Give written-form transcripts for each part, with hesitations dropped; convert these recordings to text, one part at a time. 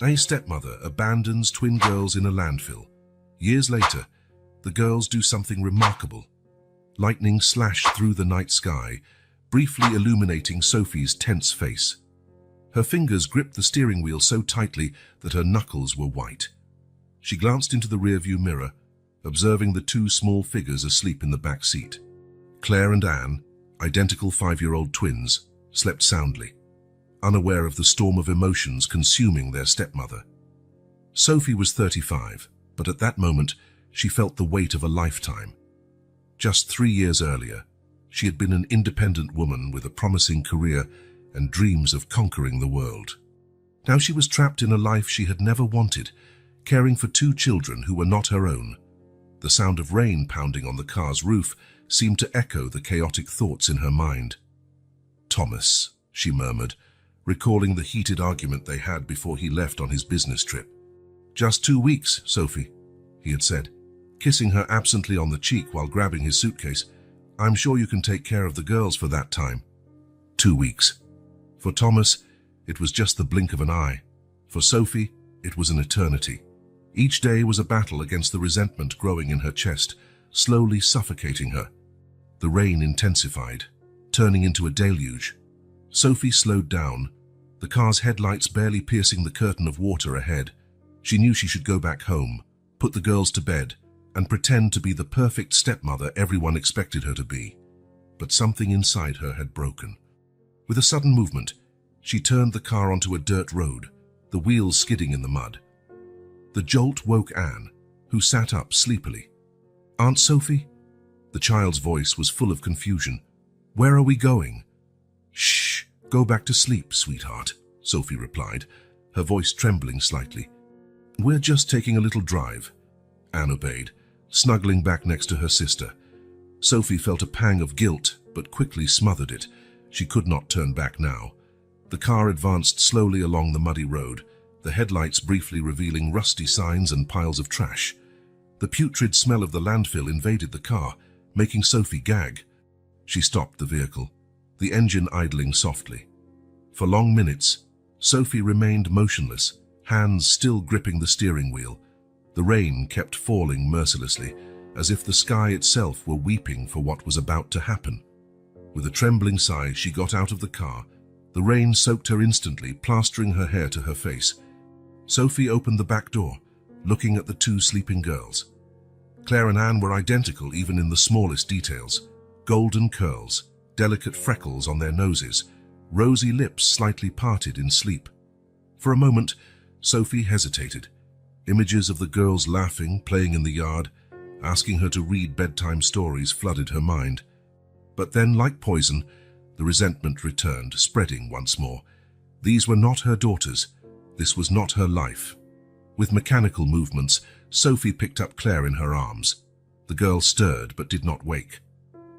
A stepmother abandons twin girls in a landfill. Years later, the girls do something remarkable. Lightning slashed through the night sky, briefly illuminating Sophie's tense face. Her fingers gripped the steering wheel so tightly that her knuckles were white. She glanced into the rearview mirror, observing the two small figures asleep in the back seat. Claire and Anne, identical 5-year-old twins, slept soundly, unaware of the storm of emotions consuming their stepmother. Sophie was 35, but at that moment she felt the weight of a lifetime. Just 3 years earlier, she had been an independent woman with a promising career and dreams of conquering the world. Now she was trapped in a life she had never wanted, caring for 2 children who were not her own. The sound of rain pounding on the car's roof seemed to echo the chaotic thoughts in her mind. "Thomas," she murmured, recalling the heated argument they had before he left on his business trip. "Just 2 weeks, Sophie," he had said, kissing her absently on the cheek while grabbing his suitcase. "I'm sure you can take care of the girls for that time." 2 weeks. For Thomas, it was just the blink of an eye. For Sophie, it was an eternity. Each day was a battle against the resentment growing in her chest, slowly suffocating her. The rain intensified, turning into a deluge. Sophie slowed down, the car's headlights barely piercing the curtain of water ahead. She knew she should go back home, put the girls to bed, and pretend to be the perfect stepmother everyone expected her to be. But something inside her had broken. With a sudden movement, she turned the car onto a dirt road, the wheels skidding in the mud. The jolt woke Anne, who sat up sleepily. "Aunt Sophie?" The child's voice was full of confusion. "Where are we going?" "Shh, go back to sleep, sweetheart," Sophie replied, her voice trembling slightly. "We're just taking a little drive," Anne obeyed, snuggling back next to her sister. Sophie felt a pang of guilt, but quickly smothered it. She could not turn back now. The car advanced slowly along the muddy road, the headlights briefly revealing rusty signs and piles of trash. The putrid smell of the landfill invaded the car, making Sophie gag. She stopped the vehicle, the engine idling softly. For long minutes, Sophie remained motionless, hands still gripping the steering wheel. The rain kept falling mercilessly, as if the sky itself were weeping for what was about to happen. With a trembling sigh, she got out of the car. The rain soaked her instantly, plastering her hair to her face. Sophie opened the back door, looking at the 2 sleeping girls. Claire and Anne were identical even in the smallest details. Golden curls, delicate freckles on their noses, rosy lips slightly parted in sleep. For a moment, Sophie hesitated. Images of the girls laughing, playing in the yard, asking her to read bedtime stories flooded her mind. But then, like poison, the resentment returned, spreading once more. These were not her daughters. This was not her life. With mechanical movements, Sophie picked up Claire in her arms. The girl stirred but did not wake.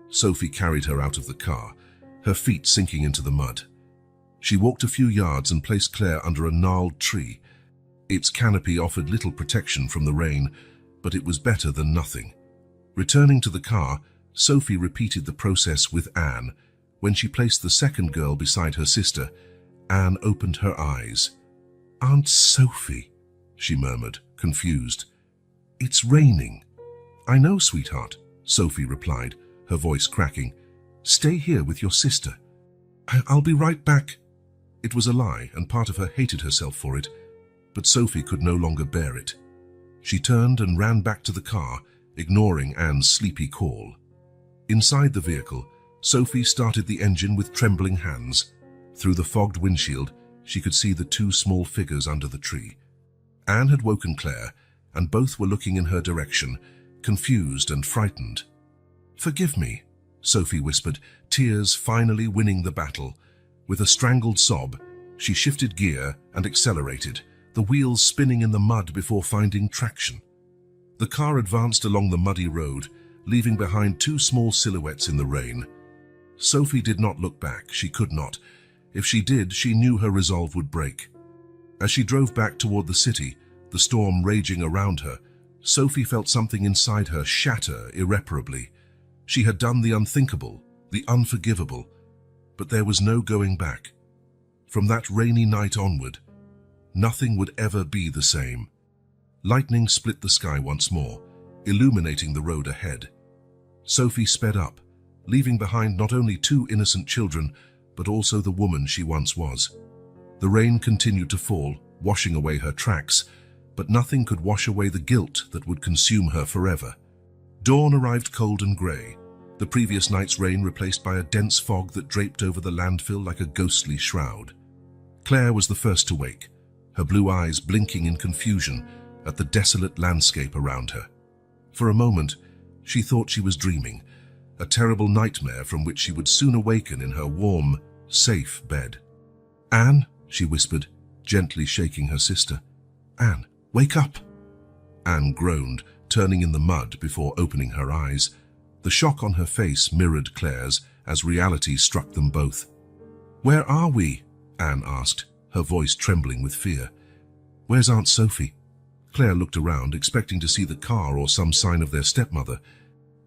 Sophie carried her out of the car, her feet sinking into the mud. She walked a few yards and placed Claire under a gnarled tree. Its canopy offered little protection from the rain, but it was better than nothing. Returning to the car, Sophie repeated the process with Anne. When she placed the second girl beside her sister, Anne opened her eyes. "Aunt Sophie," she murmured, confused. "It's raining." "I know, sweetheart," Sophie replied, her voice cracking. "Stay here with your sister. I'll be right back." It was a lie, and part of her hated herself for it, but Sophie could no longer bear it. She turned and ran back to the car, ignoring Anne's sleepy call. Inside the vehicle, Sophie started the engine with trembling hands. Through the fogged windshield, she could see the 2 small figures under the tree. Anne had woken Claire, and both were looking in her direction, confused and frightened. "Forgive me," Sophie whispered, tears finally winning the battle. With a strangled sob, she shifted gear and accelerated, the wheels spinning in the mud before finding traction. The car advanced along the muddy road, leaving behind 2 small silhouettes in the rain. Sophie did not look back. She could not. If she did, she knew her resolve would break. As she drove back toward the city, the storm raging around her, Sophie felt something inside her shatter irreparably. She had done the unthinkable, the unforgivable, but there was no going back. From that rainy night onward, Nothing would ever be the same. Lightning split the sky once more, illuminating the road ahead. Sophie sped up, leaving behind not only two innocent children, but also the woman she once was. The rain continued to fall, washing away her tracks, but nothing could wash away the guilt that would consume her forever. Dawn arrived cold and grey, the previous night's rain replaced by a dense fog that draped over the landfill like a ghostly shroud. Claire was the first to wake, her blue eyes blinking in confusion at the desolate landscape around her. For a moment, she thought she was dreaming, a terrible nightmare from which she would soon awaken in her warm, safe bed. "Anne," she whispered, gently shaking her sister. "Anne, wake up!" Anne groaned, turning in the mud before opening her eyes. The shock on her face mirrored Claire's as reality struck them both. "Where are we?" Anne asked, her voice trembling with fear. "Where's Aunt Sophie?" Claire looked around, expecting to see the car or some sign of their stepmother,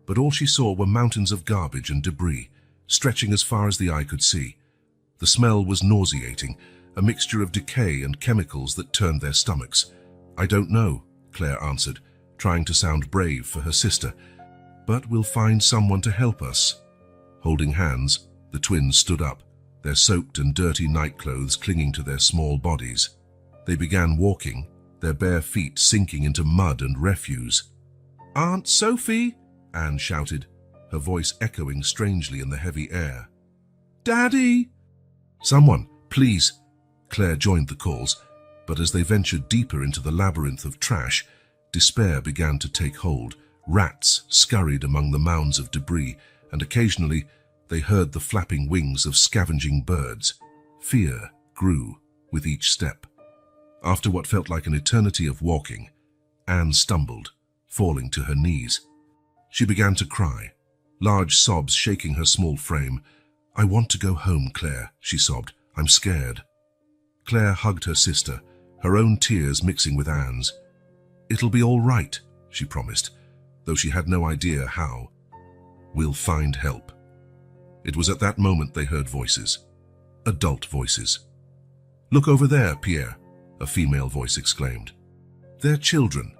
but all she saw were mountains of garbage and debris, stretching as far as the eye could see. The smell was nauseating, a mixture of decay and chemicals that turned their stomachs. "I don't know," Claire answered, trying to sound brave for her sister. "But we'll find someone to help us." Holding hands, the twins stood up, their soaked and dirty nightclothes clinging to their small bodies. They began walking, their bare feet sinking into mud and refuse. "Aunt Sophie!" Anne shouted, her voice echoing strangely in the heavy air. "Daddy!" "Someone, please!" Claire joined the calls, but as they ventured deeper into the labyrinth of trash, despair began to take hold. Rats scurried among the mounds of debris, and occasionally they heard the flapping wings of scavenging birds. Fear grew with each step. After what felt like an eternity of walking, Anne stumbled, falling to her knees. She began to cry, large sobs shaking her small frame. "I want to go home, Claire," she sobbed. "I'm scared." Claire hugged her sister, her own tears mixing with Anne's. "It'll be all right," she promised, though she had no idea how. "We'll find help." It was at that moment they heard voices. Adult voices. "Look over there, Pierre," a female voice exclaimed. "They're children."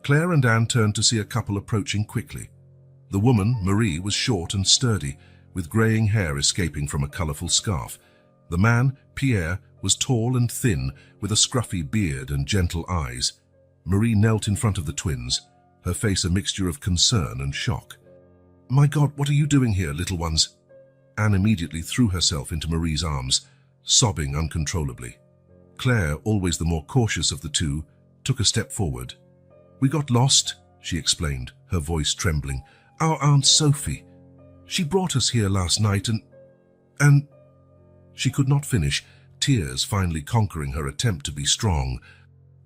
Claire and Anne turned to see a couple approaching quickly. The woman, Marie, was short and sturdy, with greying hair escaping from a colourful scarf. The man, Pierre, was tall and thin, with a scruffy beard and gentle eyes. Marie knelt in front of the twins, her face a mixture of concern and shock. "My God, what are you doing here, little ones?" Anne immediately threw herself into Marie's arms, sobbing uncontrollably. Claire, always the more cautious of the two, took a step forward. "We got lost," she explained, her voice trembling. "Our Aunt Sophie. She brought us here last night and—" She could not finish, tears finally conquering her attempt to be strong.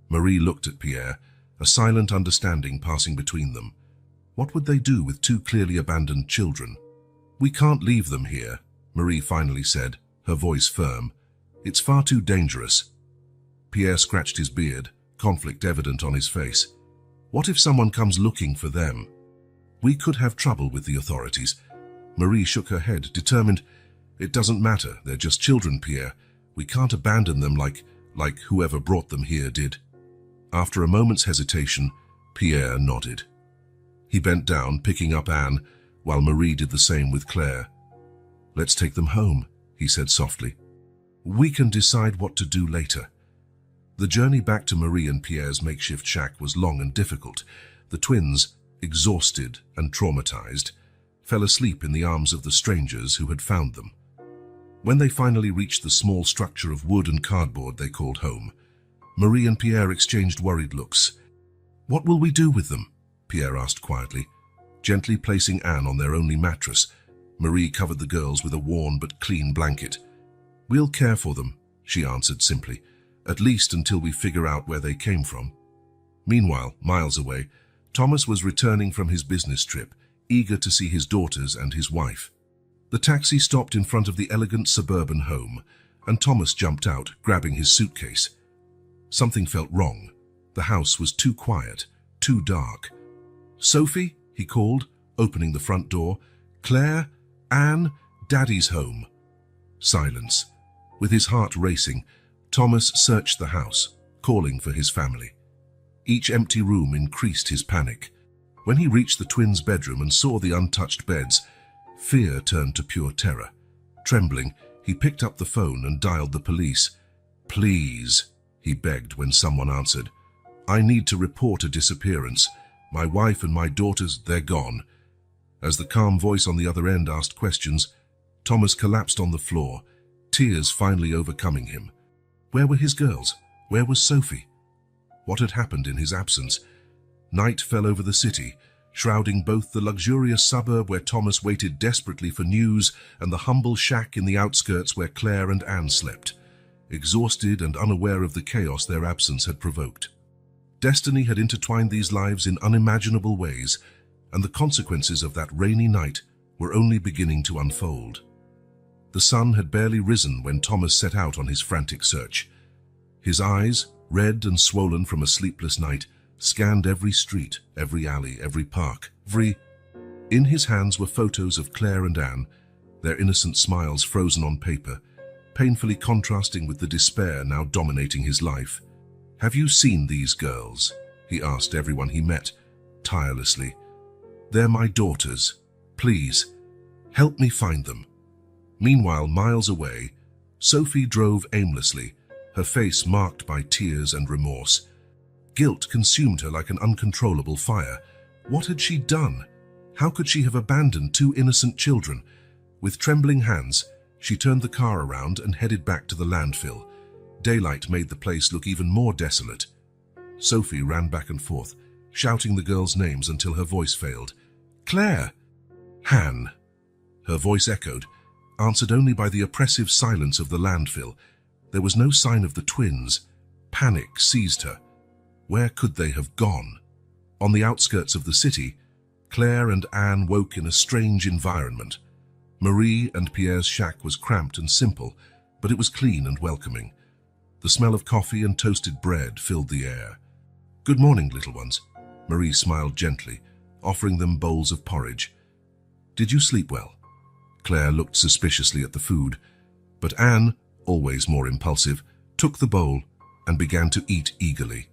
Marie looked at Pierre, a silent understanding passing between them. What would they do with two clearly abandoned children? "We can't leave them here," Marie finally said, her voice firm. "It's far too dangerous." Pierre scratched his beard, conflict evident on his face. "What if someone comes looking for them?" "We could have trouble with the authorities." Marie shook her head, determined. "It doesn't matter, they're just children, Pierre. We can't abandon them like whoever brought them here did." After a moment's hesitation, Pierre nodded. He bent down, picking up Anne, while Marie did the same with Claire. "Let's take them home," he said softly. "We can decide what to do later." The journey back to Marie and Pierre's makeshift shack was long and difficult. The twins, exhausted and traumatized, fell asleep in the arms of the strangers who had found them. When they finally reached the small structure of wood and cardboard they called home, Marie and Pierre exchanged worried looks. "What will we do with them?" Pierre asked quietly, gently placing Anne on their only mattress. Marie covered the girls with a worn but clean blanket. "We'll care for them," she answered simply, "at least until we figure out where they came from." Meanwhile, miles away, Thomas was returning from his business trip, eager to see his daughters and his wife. The taxi stopped in front of the elegant suburban home, and Thomas jumped out, grabbing his suitcase. Something felt wrong. The house was too quiet, too dark. "Sophie," he called, opening the front door. "Claire, Anne, Daddy's home." Silence. With his heart racing, Thomas searched the house, calling for his family. Each empty room increased his panic. When he reached the twins' bedroom and saw the untouched beds, fear turned to pure terror. Trembling, he picked up the phone and dialed the police. "Please," he begged when someone answered. "I need to report a disappearance. My wife and my daughters, they're gone." As the calm voice on the other end asked questions, Thomas collapsed on the floor, tears finally overcoming him. Where were his girls? Where was Sophie? What had happened in his absence? Night fell over the city, shrouding both the luxurious suburb where Thomas waited desperately for news and the humble shack in the outskirts where Claire and Anne slept, exhausted and unaware of the chaos their absence had provoked. Destiny had intertwined these lives in unimaginable ways, and the consequences of that rainy night were only beginning to unfold. The sun had barely risen when Thomas set out on his frantic search. His eyes, red and swollen from a sleepless night, scanned every street, every alley, every park, In his hands were photos of Claire and Anne, their innocent smiles frozen on paper, painfully contrasting with the despair now dominating his life. "Have you seen these girls?" he asked everyone he met, tirelessly. "They're my daughters. Please, help me find them." Meanwhile, miles away, Sophie drove aimlessly, her face marked by tears and remorse. Guilt consumed her like an uncontrollable fire. What had she done? How could she have abandoned two innocent children? With trembling hands, she turned the car around and headed back to the landfill. Daylight made the place look even more desolate. Sophie ran back and forth, shouting the girls' names until her voice failed. "Claire!" "Han!" Her voice echoed, answered only by the oppressive silence of the landfill. There was no sign of the twins. Panic seized her. Where could they have gone? On the outskirts of the city, Claire and Anne woke in a strange environment. Marie and Pierre's shack was cramped and simple, but it was clean and welcoming. The smell of coffee and toasted bread filled the air. "Good morning, little ones." Marie smiled gently, offering them bowls of porridge. "Did you sleep well?" Claire looked suspiciously at the food, but Anne, always more impulsive, took the bowl and began to eat eagerly.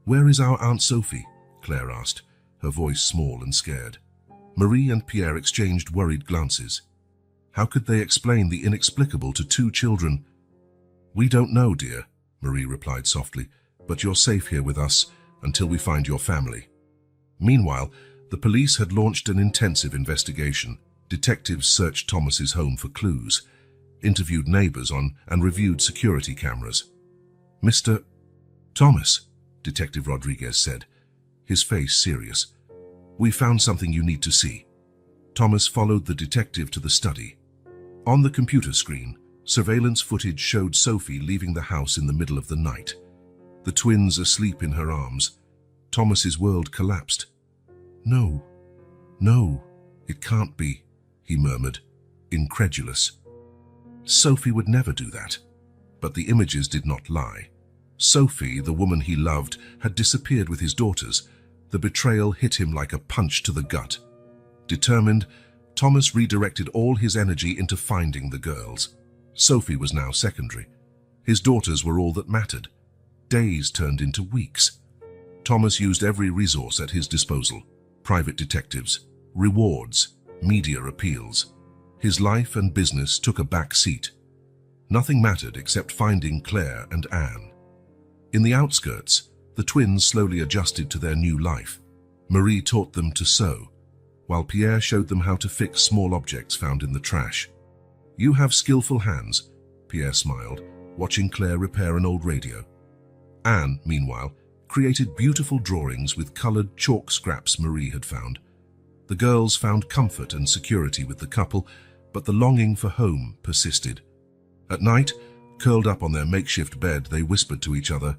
"Where is our Aunt Sophie?" Claire asked, her voice small and scared. Marie and Pierre exchanged worried glances. How could they explain the inexplicable to two children? "We don't know, dear," Marie replied softly, "but you're safe here with us until we find your family." Meanwhile, the police had launched an intensive investigation. Detectives searched Thomas's home for clues, interviewed neighbors and reviewed security cameras. "Mr. Thomas," Detective Rodriguez said, his face serious, "we found something you need to see." Thomas followed the detective to the study. On the computer screen, surveillance footage showed Sophie leaving the house in the middle of the night. The twins asleep in her arms. Thomas's world collapsed. No, it can't be," he murmured, incredulous. Sophie would never do that. But the images did not lie. Sophie, the woman he loved, had disappeared with his daughters. The betrayal hit him like a punch to the gut. Determined, Thomas redirected all his energy into finding the girls. Sophie was now secondary. His daughters were all that mattered. Days turned into weeks. Thomas used every resource at his disposal: private detectives, rewards, media appeals. His life and business took a back seat. Nothing mattered except finding Claire and Anne. In the outskirts, the twins slowly adjusted to their new life. Marie taught them to sew, while Pierre showed them how to fix small objects found in the trash. "You have skillful hands," Pierre smiled, watching Claire repair an old radio. Anne, meanwhile, created beautiful drawings with colored chalk scraps Marie had found. The girls found comfort and security with the couple, but the longing for home persisted. At night, curled up on their makeshift bed, they whispered to each other.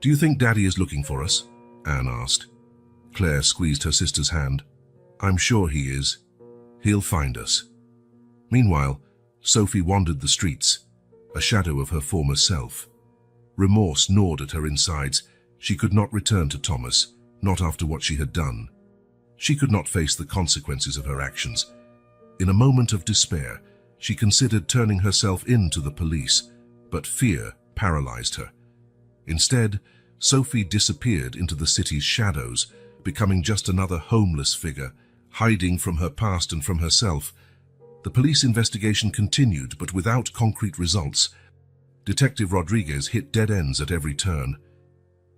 "Do you think Daddy is looking for us?" Anne asked. Claire squeezed her sister's hand. "I'm sure he is. He'll find us." Meanwhile, Sophie wandered the streets, a shadow of her former self. Remorse gnawed at her insides. She could not return to Thomas, not after what she had done. She could not face the consequences of her actions. In a moment of despair, she considered turning herself in to the police, but fear paralyzed her. Instead, Sophie disappeared into the city's shadows, becoming just another homeless figure, hiding from her past and from herself. The police investigation continued, but without concrete results. Detective Rodriguez hit dead ends at every turn.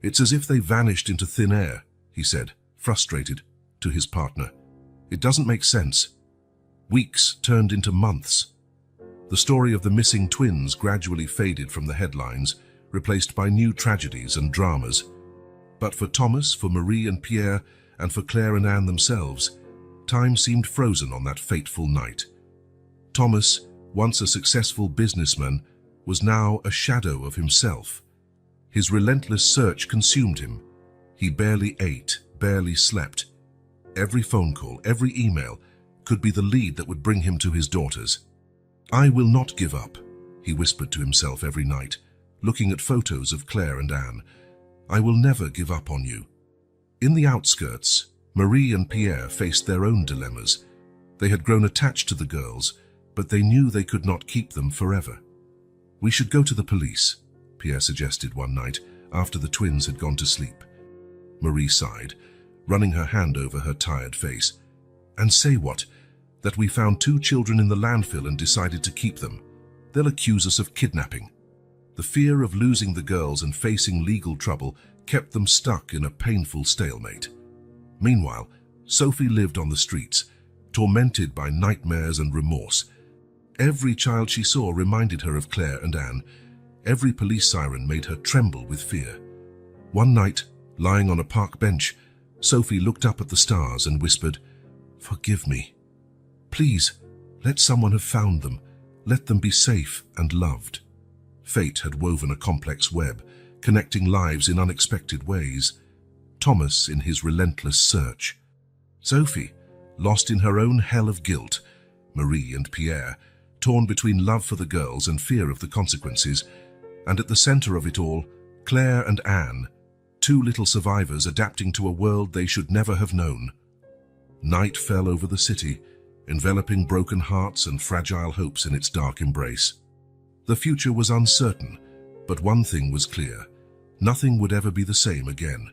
"It's as if they vanished into thin air," he said, frustrated, to his partner. "It doesn't make sense." Weeks turned into months. The story of the missing twins gradually faded from the headlines, replaced by new tragedies and dramas. But for Thomas, for Marie and Pierre, and for Claire and Anne themselves, time seemed frozen on that fateful night. Thomas, once a successful businessman, was now a shadow of himself. His relentless search consumed him. He barely ate, barely slept. Every phone call, every email could be the lead that would bring him to his daughters. "I will not give up," he whispered to himself every night, looking at photos of Claire and Anne. "I will never give up on you." In the outskirts, Marie and Pierre faced their own dilemmas. They had grown attached to the girls, but they knew they could not keep them forever. "We should go to the police," Pierre suggested one night after the twins had gone to sleep. Marie sighed, running her hand over her tired face. "And say what? That we found 2 children in the landfill and decided to keep them. They'll accuse us of kidnapping." The fear of losing the girls and facing legal trouble kept them stuck in a painful stalemate. Meanwhile, Sophie lived on the streets, tormented by nightmares and remorse. Every child she saw reminded her of Claire and Anne. Every police siren made her tremble with fear. One night, lying on a park bench, Sophie looked up at the stars and whispered, "Forgive me. Please, let someone have found them. Let them be safe and loved." Fate had woven a complex web, connecting lives in unexpected ways. Thomas in his relentless search. Sophie, lost in her own hell of guilt. Marie and Pierre, torn between love for the girls and fear of the consequences. And at the center of it all, Claire and Anne, 2 little survivors adapting to a world they should never have known. Night fell over the city, enveloping broken hearts and fragile hopes in its dark embrace. The future was uncertain, but one thing was clear: nothing would ever be the same again.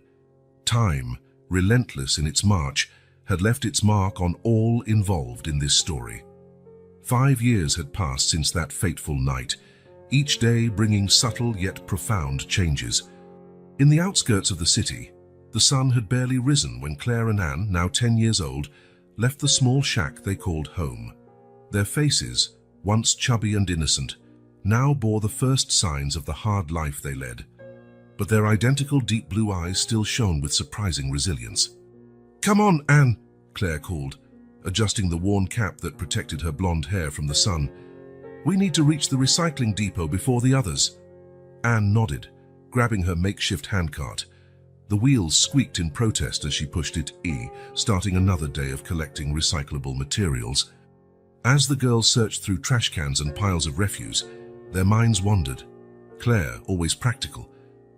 Time, relentless in its march, had left its mark on all involved in this story. 5 years had passed since that fateful night, each day bringing subtle yet profound changes. In the outskirts of the city, the sun had barely risen when Claire and Anne, now 10 years old, left the small shack they called home. Their faces, once chubby and innocent, now bore the first signs of the hard life they led. But their identical deep blue eyes still shone with surprising resilience. "Come on, Anne," Claire called, adjusting the worn cap that protected her blonde hair from the sun. "We need to reach the recycling depot before the others." Anne nodded, grabbing her makeshift handcart. The wheels squeaked in protest as she pushed it, starting another day of collecting recyclable materials. As the girls searched through trash cans and piles of refuse, their minds wandered. Claire, always practical,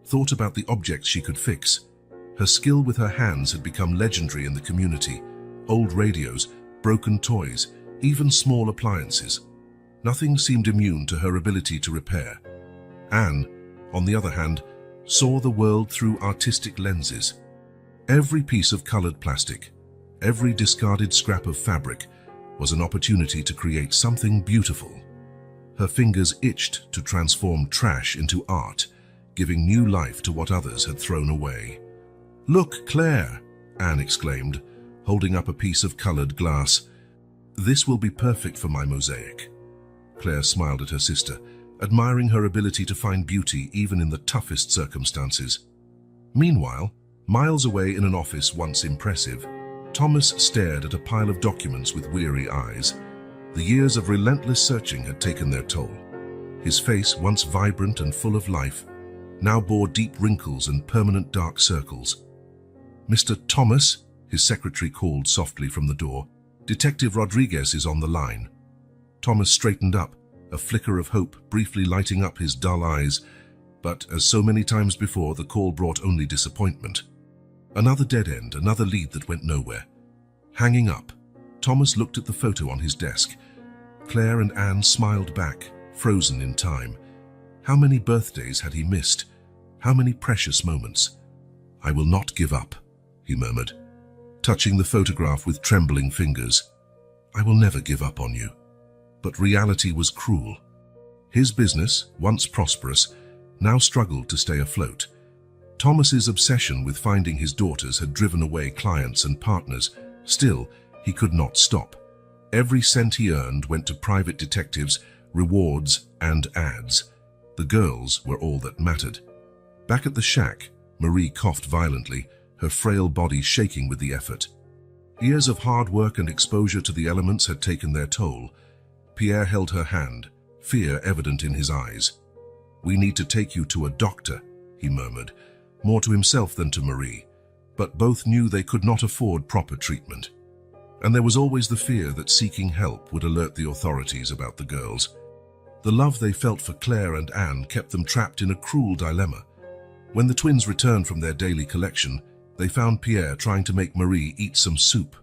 thought about the objects she could fix. Her skill with her hands had become legendary in the community. Old radios, broken toys, even small appliances. Nothing seemed immune to her ability to repair. Anne, on the other hand, saw the world through artistic lenses. Every piece of colored plastic, every discarded scrap of fabric was an opportunity to create something beautiful. Her fingers itched to transform trash into art, giving new life to what others had thrown away. "Look, Claire," Anne exclaimed, holding up a piece of colored glass. "This will be perfect for my mosaic." Claire smiled at her sister, admiring her ability to find beauty even in the toughest circumstances. Meanwhile, miles away in an office once impressive, Thomas stared at a pile of documents with weary eyes. The years of relentless searching had taken their toll. His face, once vibrant and full of life, now bore deep wrinkles and permanent dark circles. "Mr. Thomas," his secretary called softly from the door, "Detective Rodriguez is on the line." Thomas straightened up, a flicker of hope briefly lighting up his dull eyes, but as so many times before, the call brought only disappointment. Another dead end, another lead that went nowhere. Hanging up, Thomas looked at the photo on his desk. Claire and Anne smiled back, frozen in time. How many birthdays had he missed? How many precious moments. "I will not give up," he murmured, touching the photograph with trembling fingers. "I will never give up on you." But reality was cruel. His business, once prosperous, now struggled to stay afloat. Thomas's obsession with finding his daughters had driven away clients and partners. Still, he could not stop. Every cent he earned went to private detectives, rewards, and ads. The girls were all that mattered. Back at the shack, Marie coughed violently, her frail body shaking with the effort. Years of hard work and exposure to the elements had taken their toll. Pierre held her hand, fear evident in his eyes. "We need to take you to a doctor," he murmured, more to himself than to Marie, but both knew they could not afford proper treatment. And there was always the fear that seeking help would alert the authorities about the girls. The love they felt for Claire and Anne kept them trapped in a cruel dilemma. When the twins returned from their daily collection, they found Pierre trying to make Marie eat some soup.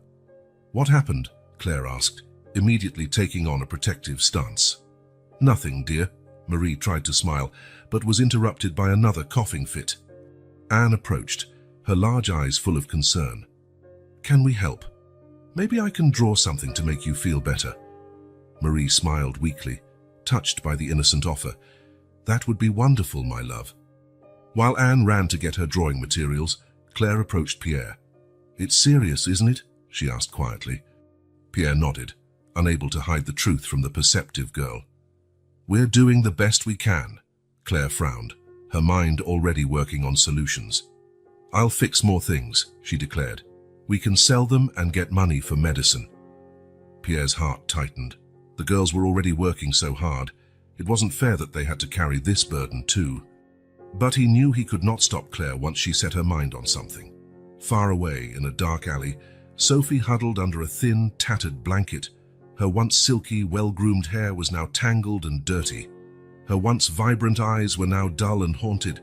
"What happened?" Claire asked, immediately taking on a protective stance. "Nothing, dear." Marie tried to smile, but was interrupted by another coughing fit. Anne approached, her large eyes full of concern. "Can we help? Maybe I can draw something to make you feel better." Marie smiled weakly, touched by the innocent offer. "That would be wonderful, my love." While Anne ran to get her drawing materials, Claire approached Pierre. "It's serious, isn't it?" she asked quietly. Pierre nodded, unable to hide the truth from the perceptive girl. "We're doing the best we can," Claire frowned, her mind already working on solutions. "I'll fix more things," she declared. "We can sell them and get money for medicine." Pierre's heart tightened. The girls were already working so hard. It wasn't fair that they had to carry this burden too. But he knew he could not stop Claire once she set her mind on something. Far away in a dark alley, Sophie huddled under a thin, tattered blanket. Her once silky, well-groomed hair was now tangled and dirty. Her once vibrant eyes were now dull and haunted.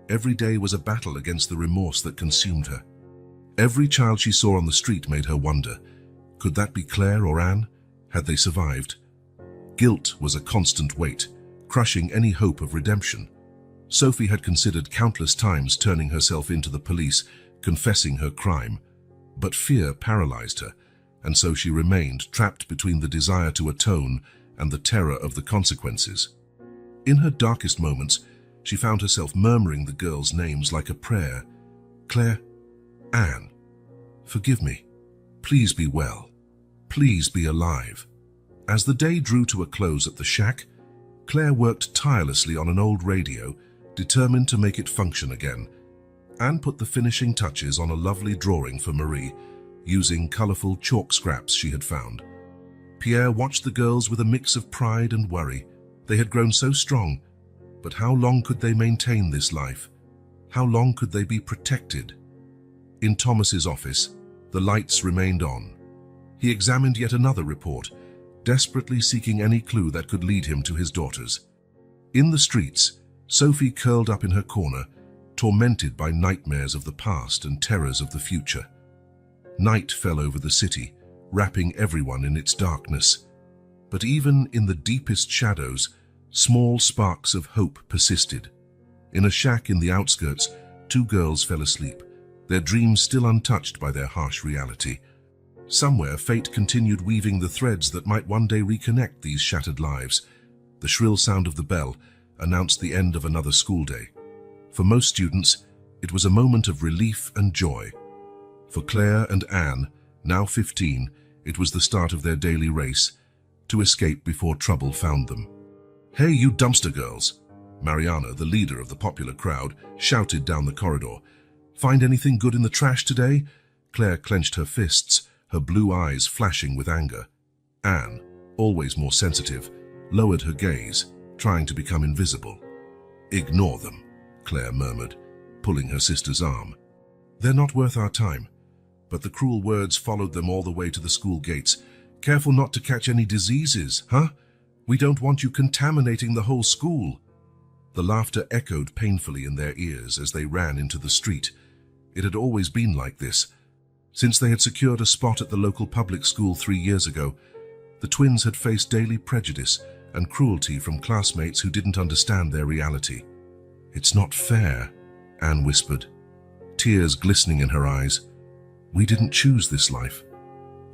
Every day was a battle against the remorse that consumed her. Every child she saw on the street made her wonder, could that be Claire or Anne? Had they survived? Guilt was a constant weight, crushing any hope of redemption. Sophie had considered countless times turning herself into the police, confessing her crime. But fear paralyzed her, and so she remained trapped between the desire to atone and the terror of the consequences. In her darkest moments, she found herself murmuring the girls' names like a prayer. "Claire, Anne, forgive me. Please be well. Please be alive." As the day drew to a close at the shack, Claire worked tirelessly on an old radio, determined to make it function again. Anne put the finishing touches on a lovely drawing for Marie, using colorful chalk scraps she had found. Pierre watched the girls with a mix of pride and worry. They had grown so strong, but how long could they maintain this life? How long could they be protected? In Thomas's office, the lights remained on. He examined yet another report, desperately seeking any clue that could lead him to his daughters. In the streets, Sophie curled up in her corner, tormented by nightmares of the past and terrors of the future. Night fell over the city, wrapping everyone in its darkness. But even in the deepest shadows, small sparks of hope persisted. In a shack in the outskirts, two girls fell asleep, their dreams still untouched by their harsh reality. Somewhere, fate continued weaving the threads that might one day reconnect these shattered lives. The shrill sound of the bell announced the end of another school day. For most students, it was a moment of relief and joy. For Claire and Anne, now 15, it was the start of their daily race, to escape before trouble found them. "Hey, you dumpster girls!" Mariana, the leader of the popular crowd, shouted down the corridor. "Find anything good in the trash today?" Claire clenched her fists, her blue eyes flashing with anger. Anne, always more sensitive, lowered her gaze, trying to become invisible. "Ignore them," Claire murmured, pulling her sister's arm. "They're not worth our time." But the cruel words followed them all the way to the school gates. "Careful not to catch any diseases, huh? We don't want you contaminating the whole school." The laughter echoed painfully in their ears as they ran into the street. It had always been like this. Since they had secured a spot at the local public school 3 years ago, the twins had faced daily prejudice and cruelty from classmates who didn't understand their reality. "It's not fair," Anne whispered, tears glistening in her eyes. "We didn't choose this life."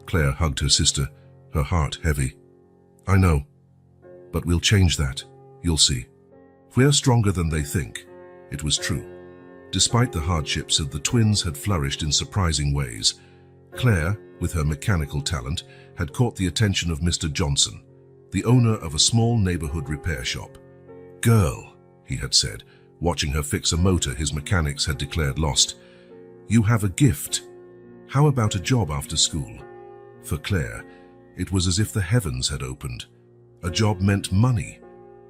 Claire hugged her sister, her heart heavy. "I know, but we'll change that. You'll see. We're stronger than they think." It was true. Despite the hardships, the twins had flourished in surprising ways. Claire, with her mechanical talent, had caught the attention of Mr. Johnson, the owner of a small neighborhood repair shop. "Girl," he had said, watching her fix a motor his mechanics had declared lost, "you have a gift. How about a job after school?" For Claire, it was as if the heavens had opened. A job meant money.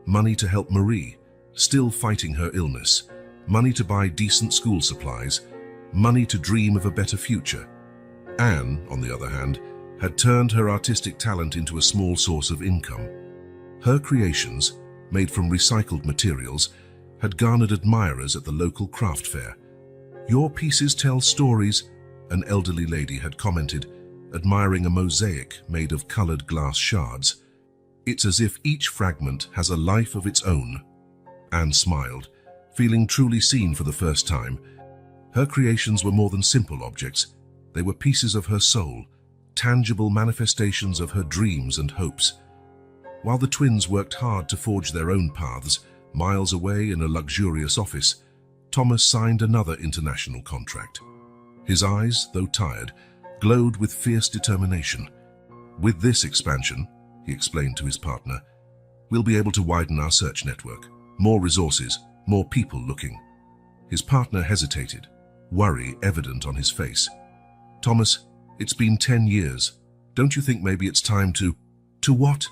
Money to help Marie, still fighting her illness. Money to buy decent school supplies. Money to dream of a better future. Anne, on the other hand, had turned her artistic talent into a small source of income. Her creations, made from recycled materials, had garnered admirers at the local craft fair. "Your pieces tell stories," an elderly lady had commented, admiring a mosaic made of colored glass shards. "It's as if each fragment has a life of its own." Anne smiled, feeling truly seen for the first time. Her creations were more than simple objects. They were pieces of her soul, tangible manifestations of her dreams and hopes. While the twins worked hard to forge their own paths, miles away in a luxurious office, Thomas signed another international contract. His eyes, though tired, glowed with fierce determination. "With this expansion," he explained to his partner, "we'll be able to widen our search network. More resources, more people looking." His partner hesitated, worry evident on his face. "Thomas, it's been 10 years. Don't you think maybe it's time to..." "To what?"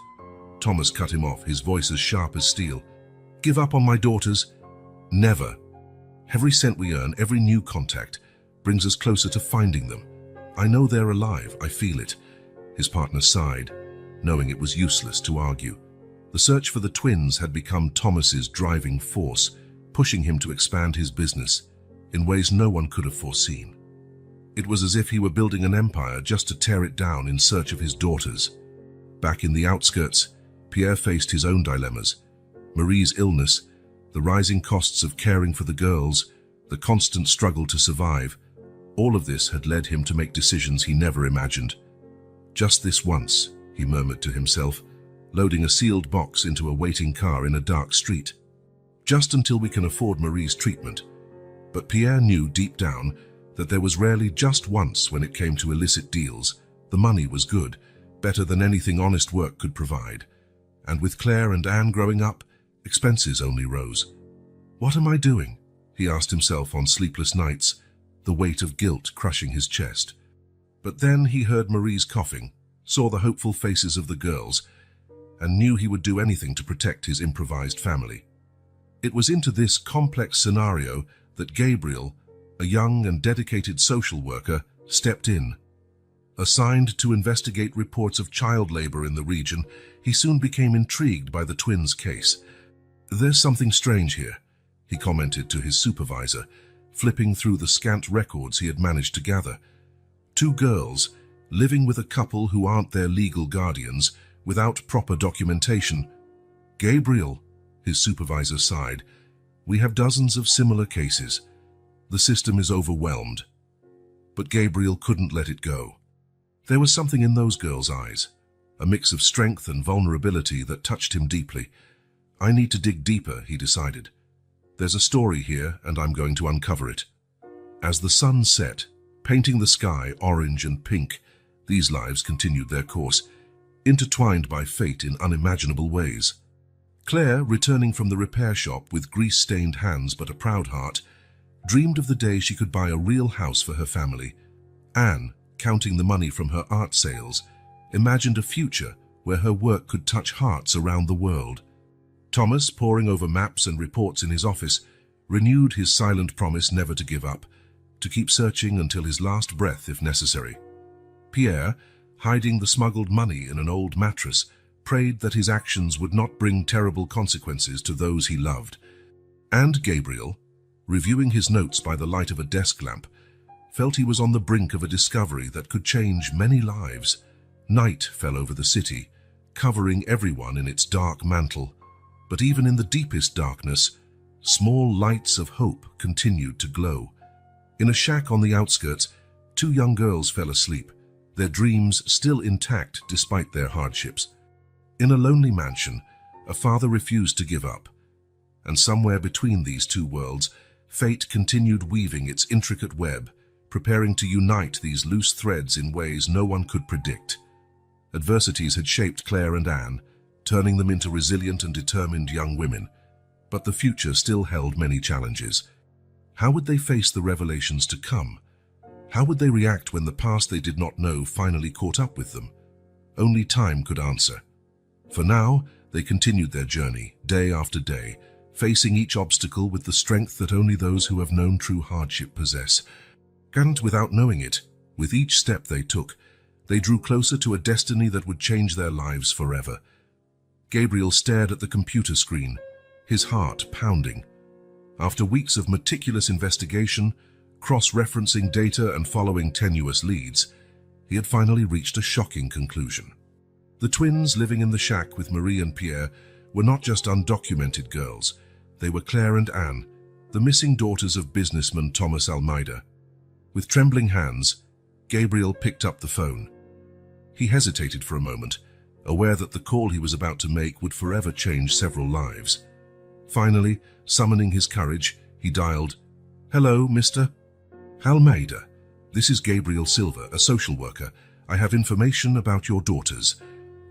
Thomas cut him off, his voice as sharp as steel. "Give up on my daughters?" "Never. Every cent we earn, every new contact, brings us closer to finding them. I know they're alive, I feel it." His partner sighed, knowing it was useless to argue. The search for the twins had become Thomas's driving force, pushing him to expand his business in ways no one could have foreseen. It was as if he were building an empire just to tear it down in search of his daughters. Back in the outskirts, Pierre faced his own dilemmas. Marie's illness, the rising costs of caring for the girls, the constant struggle to survive, all of this had led him to make decisions he never imagined. "Just this once," he murmured to himself, loading a sealed box into a waiting car in a dark street. "Just until we can afford Marie's treatment." But Pierre knew deep down that there was rarely just once when it came to illicit deals. The money was good, better than anything honest work could provide. And with Claire and Anne growing up, expenses only rose. "What am I doing?" he asked himself on sleepless nights, the weight of guilt crushing his chest. But then he heard Marie's coughing, saw the hopeful faces of the girls, and knew he would do anything to protect his improvised family. It was into this complex scenario that Gabriel, a young and dedicated social worker, stepped in. Assigned to investigate reports of child labor in the region, he soon became intrigued by the twins' case. "There's something strange here," he commented to his supervisor, flipping through the scant records he had managed to gather. "Two girls, living with a couple who aren't their legal guardians, without proper documentation." "Gabriel," his supervisor sighed, "we have dozens of similar cases. The system is overwhelmed." But Gabriel couldn't let it go. There was something in those girls' eyes, a mix of strength and vulnerability that touched him deeply. "I need to dig deeper," he decided. "There's a story here, and I'm going to uncover it." As the sun set, painting the sky orange and pink, these lives continued their course, intertwined by fate in unimaginable ways. Claire, returning from the repair shop with grease-stained hands but a proud heart, dreamed of the day she could buy a real house for her family. Anne, counting the money from her art sales, imagined a future where her work could touch hearts around the world. Thomas, poring over maps and reports in his office, renewed his silent promise never to give up, to keep searching until his last breath if necessary. Pierre, hiding the smuggled money in an old mattress, prayed that his actions would not bring terrible consequences to those he loved. And Gabriel, reviewing his notes by the light of a desk lamp, felt he was on the brink of a discovery that could change many lives. Night fell over the city, covering everyone in its dark mantle. But even in the deepest darkness, Small lights of hope continued to glow. In a shack on the outskirts, two young girls fell asleep, their dreams still intact despite their hardships. In a lonely mansion, a father refused to give up. And somewhere between these two worlds, fate continued weaving its intricate web, preparing to unite these loose threads in ways no one could predict. Adversities had shaped Claire and Anne, turning them into resilient and determined young women. But the future still held many challenges. How would they face the revelations to come? How would they react when the past they did not know finally caught up with them? Only time could answer. For now, they continued their journey, day after day, facing each obstacle with the strength that only those who have known true hardship possess. And without knowing it, with each step they took, they drew closer to a destiny that would change their lives forever. Gabriel stared at the computer screen, his heart pounding. After weeks of meticulous investigation, cross-referencing data and following tenuous leads, he had finally reached a shocking conclusion. The twins living in the shack with Marie and Pierre were not just undocumented girls. They were Claire and Anne, the missing daughters of businessman Thomas Almeida. With trembling hands, Gabriel picked up the phone. He hesitated for a moment, aware that the call he was about to make would forever change several lives. Finally, summoning his courage, he dialed, "Hello, Mr. Almeida. This is Gabriel Silva, a social worker. I have information about your daughters."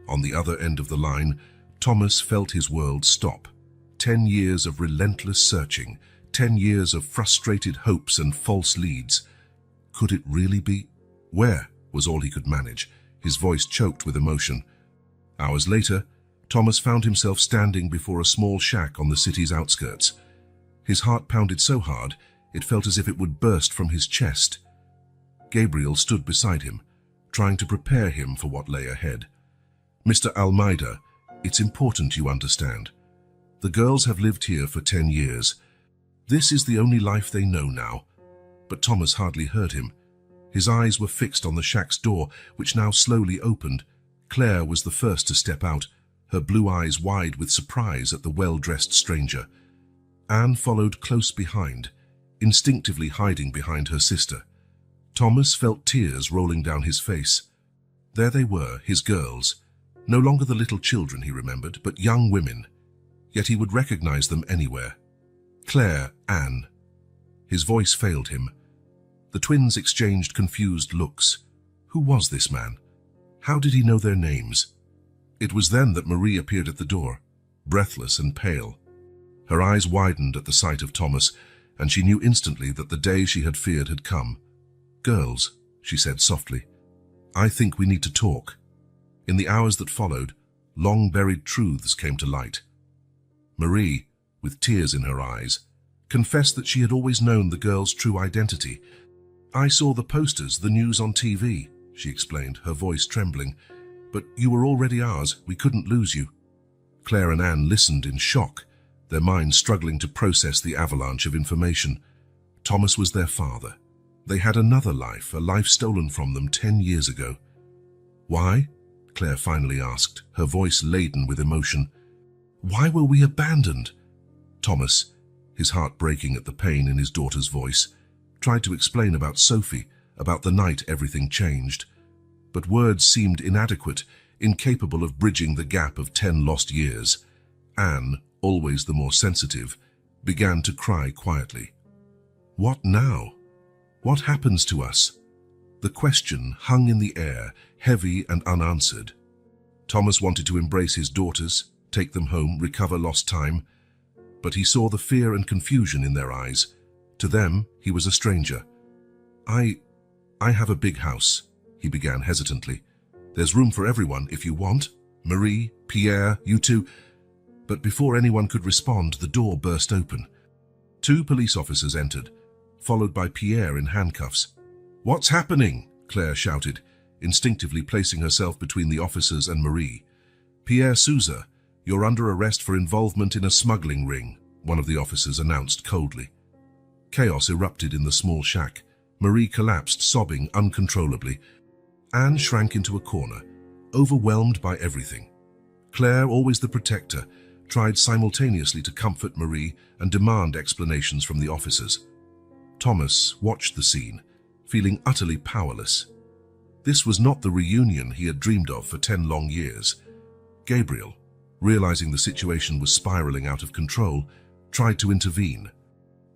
On the other end of the line, Thomas felt his world stop. 10 years of relentless searching, 10 years of frustrated hopes and false leads. Could it really be? Where was all he could manage, his voice choked with emotion. Hours later, Thomas found himself standing before a small shack on the city's outskirts. His heart pounded so hard, it felt as if it would burst from his chest. Gabriel stood beside him, trying to prepare him for what lay ahead. "Mr. Almeida, it's important you understand. The girls have lived here for 10 years. This is the only life they know now." But Thomas hardly heard him. His eyes were fixed on the shack's door, which now slowly opened. Claire was the first to step out, her blue eyes wide with surprise at the well-dressed stranger. Anne followed close behind, instinctively hiding behind her sister. Thomas felt tears rolling down his face. There they were, his girls. No longer the little children he remembered, but young women. Yet he would recognize them anywhere. Claire, Anne. His voice failed him. The twins exchanged confused looks. Who was this man? How did he know their names? It was then that Marie appeared at the door, breathless and pale. Her eyes widened at the sight of Thomas, and she knew instantly that the day she had feared had come. "Girls," she said softly, "I think we need to talk." In the hours that followed, long-buried truths came to light. Marie, with tears in her eyes, confessed that she had always known the girl's true identity. "I saw the posters, the news on TV," she explained, her voice trembling. "But you were already ours. We couldn't lose you." Claire and Anne listened in shock, their minds struggling to process the avalanche of information. Thomas was their father. They had another life, a life stolen from them 10 years ago. "Why?" Claire finally asked, her voice laden with emotion. "Why were we abandoned?" Thomas, his heart breaking at the pain in his daughter's voice, tried to explain about Sophie, about the night everything changed. But words seemed inadequate, incapable of bridging the gap of 10 lost years. Anne, always the more sensitive, began to cry quietly. What now? What happens to us? The question hung in the air, heavy and unanswered. Thomas wanted to embrace his daughters, take them home, recover lost time, but he saw the fear and confusion in their eyes. To them, he was a stranger. I have a big house," he began hesitantly. "There's room for everyone if you want. Marie, Pierre, you two." But before anyone could respond, the door burst open. 2 police officers entered, followed by Pierre in handcuffs. "What's happening?" Claire shouted, instinctively placing herself between the officers and Marie. "Pierre Souza, you're under arrest for involvement in a smuggling ring," one of the officers announced coldly. Chaos erupted in the small shack. Marie collapsed, sobbing uncontrollably. Anne shrank into a corner, overwhelmed by everything. Claire, always the protector, tried simultaneously to comfort Marie and demand explanations from the officers. Thomas watched the scene, feeling utterly powerless. This was not the reunion he had dreamed of for 10 long years. Gabriel, realizing the situation was spiraling out of control, tried to intervene.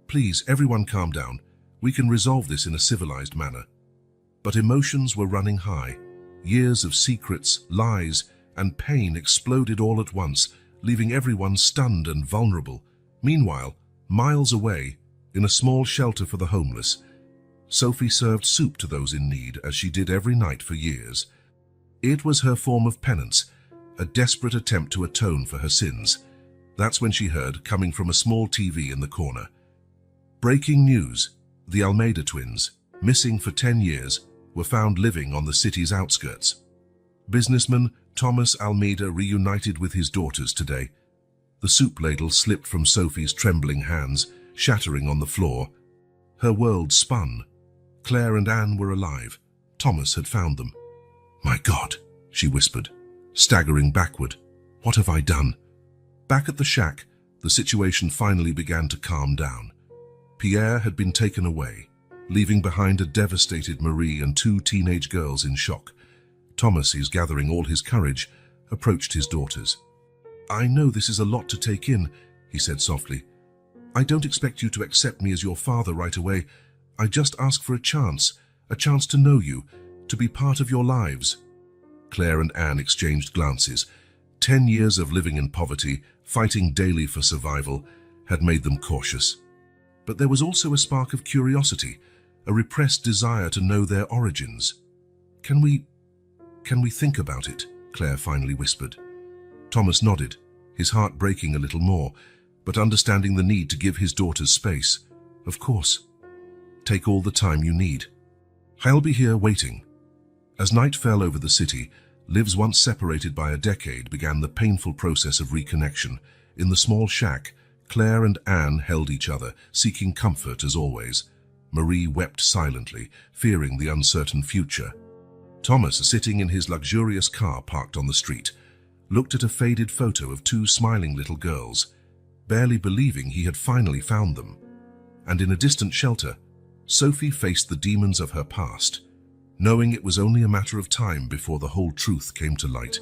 "Please, everyone calm down. We can resolve this in a civilized manner." But emotions were running high. Years of secrets, lies, and pain exploded all at once, leaving everyone stunned and vulnerable. Meanwhile, miles away, in a small shelter for the homeless, Sophie served soup to those in need, as she did every night for years. It was her form of penance, a desperate attempt to atone for her sins. That's when she heard, coming from a small TV in the corner. Breaking news: the Almeida twins, missing for 10 years, were found living on the city's outskirts. Businessman Thomas Almeida reunited with his daughters today. The soup ladle slipped from Sophie's trembling hands, shattering on the floor. Her world spun. Claire and Anne were alive. Thomas had found them. "My God," she whispered, staggering backward. "What have I done?" Back at the shack, the situation finally began to calm down. Pierre had been taken away, leaving behind a devastated Marie and 2 teenage girls in shock. Thomas, gathering all his courage, approached his daughters. "I know this is a lot to take in," he said softly. "I don't expect you to accept me as your father right away. I just ask for a chance to know you, to be part of your lives." Claire and Anne exchanged glances. 10 years of living in poverty, fighting daily for survival, had made them cautious. But there was also a spark of curiosity, a repressed desire to know their origins. Can we think about it?" Claire finally whispered. Thomas nodded, his heart breaking a little more, but understanding the need to give his daughters space. "Of course. Take all the time you need. I'll be here waiting." As night fell over the city, lives once separated by a decade began the painful process of reconnection. In the small shack, Claire and Anne held each other, seeking comfort as always. Marie wept silently, fearing the uncertain future. Thomas, sitting in his luxurious car parked on the street, looked at a faded photo of 2 smiling little girls, barely believing he had finally found them. And in a distant shelter, Sophie faced the demons of her past, knowing it was only a matter of time before the whole truth came to light.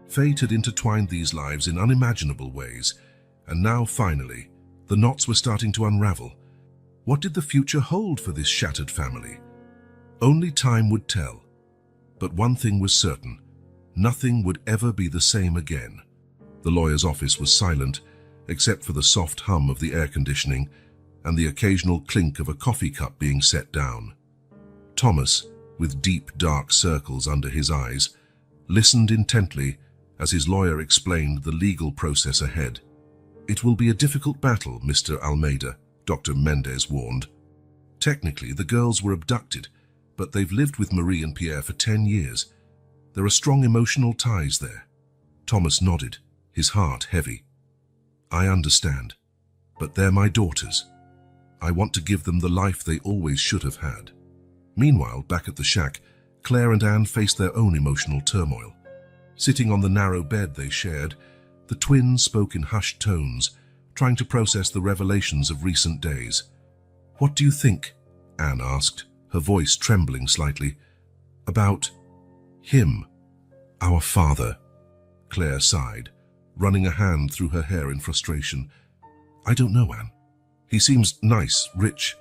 Fate had intertwined these lives in unimaginable ways, and now finally, the knots were starting to unravel. What did the future hold for this shattered family? Only time would tell. But one thing was certain: nothing would ever be the same again. The lawyer's office was silent, except for the soft hum of the air conditioning and the occasional clink of a coffee cup being set down. Thomas, with deep, dark circles under his eyes, listened intently as his lawyer explained the legal process ahead. "It will be a difficult battle, Mr. Almeida," Dr. Mendez warned. "Technically, the girls were abducted, but they've lived with Marie and Pierre for 10 years. There are strong emotional ties there." Thomas nodded, his heart heavy. "I understand, but they're my daughters. I want to give them the life they always should have had." Meanwhile, back at the shack, Claire and Anne faced their own emotional turmoil. Sitting on the narrow bed they shared, the twins spoke in hushed tones, trying to process the revelations of recent days. "What do you think?" Anne asked, her voice trembling slightly. "About him, our father." Claire sighed, running a hand through her hair in frustration. "I don't know, Anne. He seems nice, rich.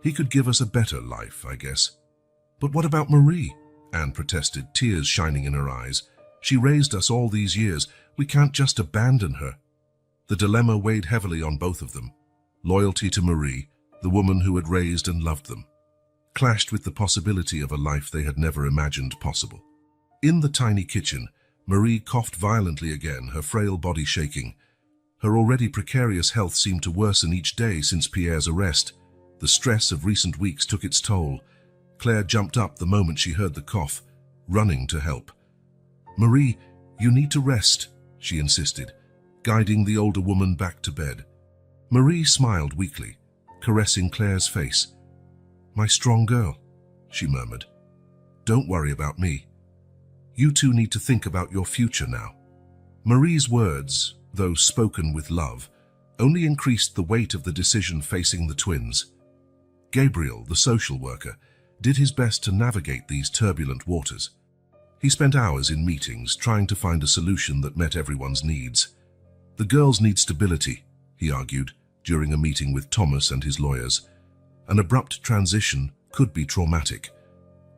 He could give us a better life, I guess." "But what about Marie?" Anne protested, tears shining in her eyes. "She raised us all these years. We can't just abandon her." The dilemma weighed heavily on both of them. Loyalty to Marie, the woman who had raised and loved them, clashed with the possibility of a life they had never imagined possible. In the tiny kitchen, Marie coughed violently again, her frail body shaking. Her already precarious health seemed to worsen each day since Pierre's arrest. The stress of recent weeks took its toll. Claire jumped up the moment she heard the cough, running to help. "Marie, you need to rest," she insisted, guiding the older woman back to bed. Marie smiled weakly, caressing Claire's face. "My strong girl," she murmured. "Don't worry about me. You two need to think about your future now." Marie's words, though spoken with love, only increased the weight of the decision facing the twins. Gabriel, the social worker, did his best to navigate these turbulent waters. He spent hours in meetings trying to find a solution that met everyone's needs. The girls need stability, he argued during a meeting with Thomas and his lawyers. An abrupt transition could be traumatic.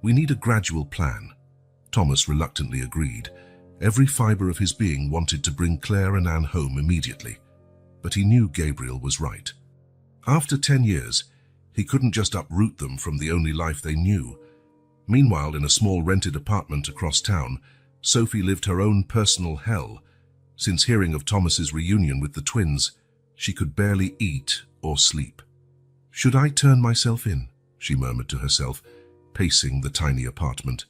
We need a gradual plan. Thomas reluctantly agreed. Every fiber of his being wanted to bring Claire and Anne home immediately. But he knew Gabriel was right. After 10 years, he couldn't just uproot them from the only life they knew. Meanwhile, in a small rented apartment across town, Sophie lived her own personal hell. Since hearing of Thomas's reunion with the twins, she could barely eat or sleep. "Should I turn myself in?" she murmured to herself, pacing the tiny apartment.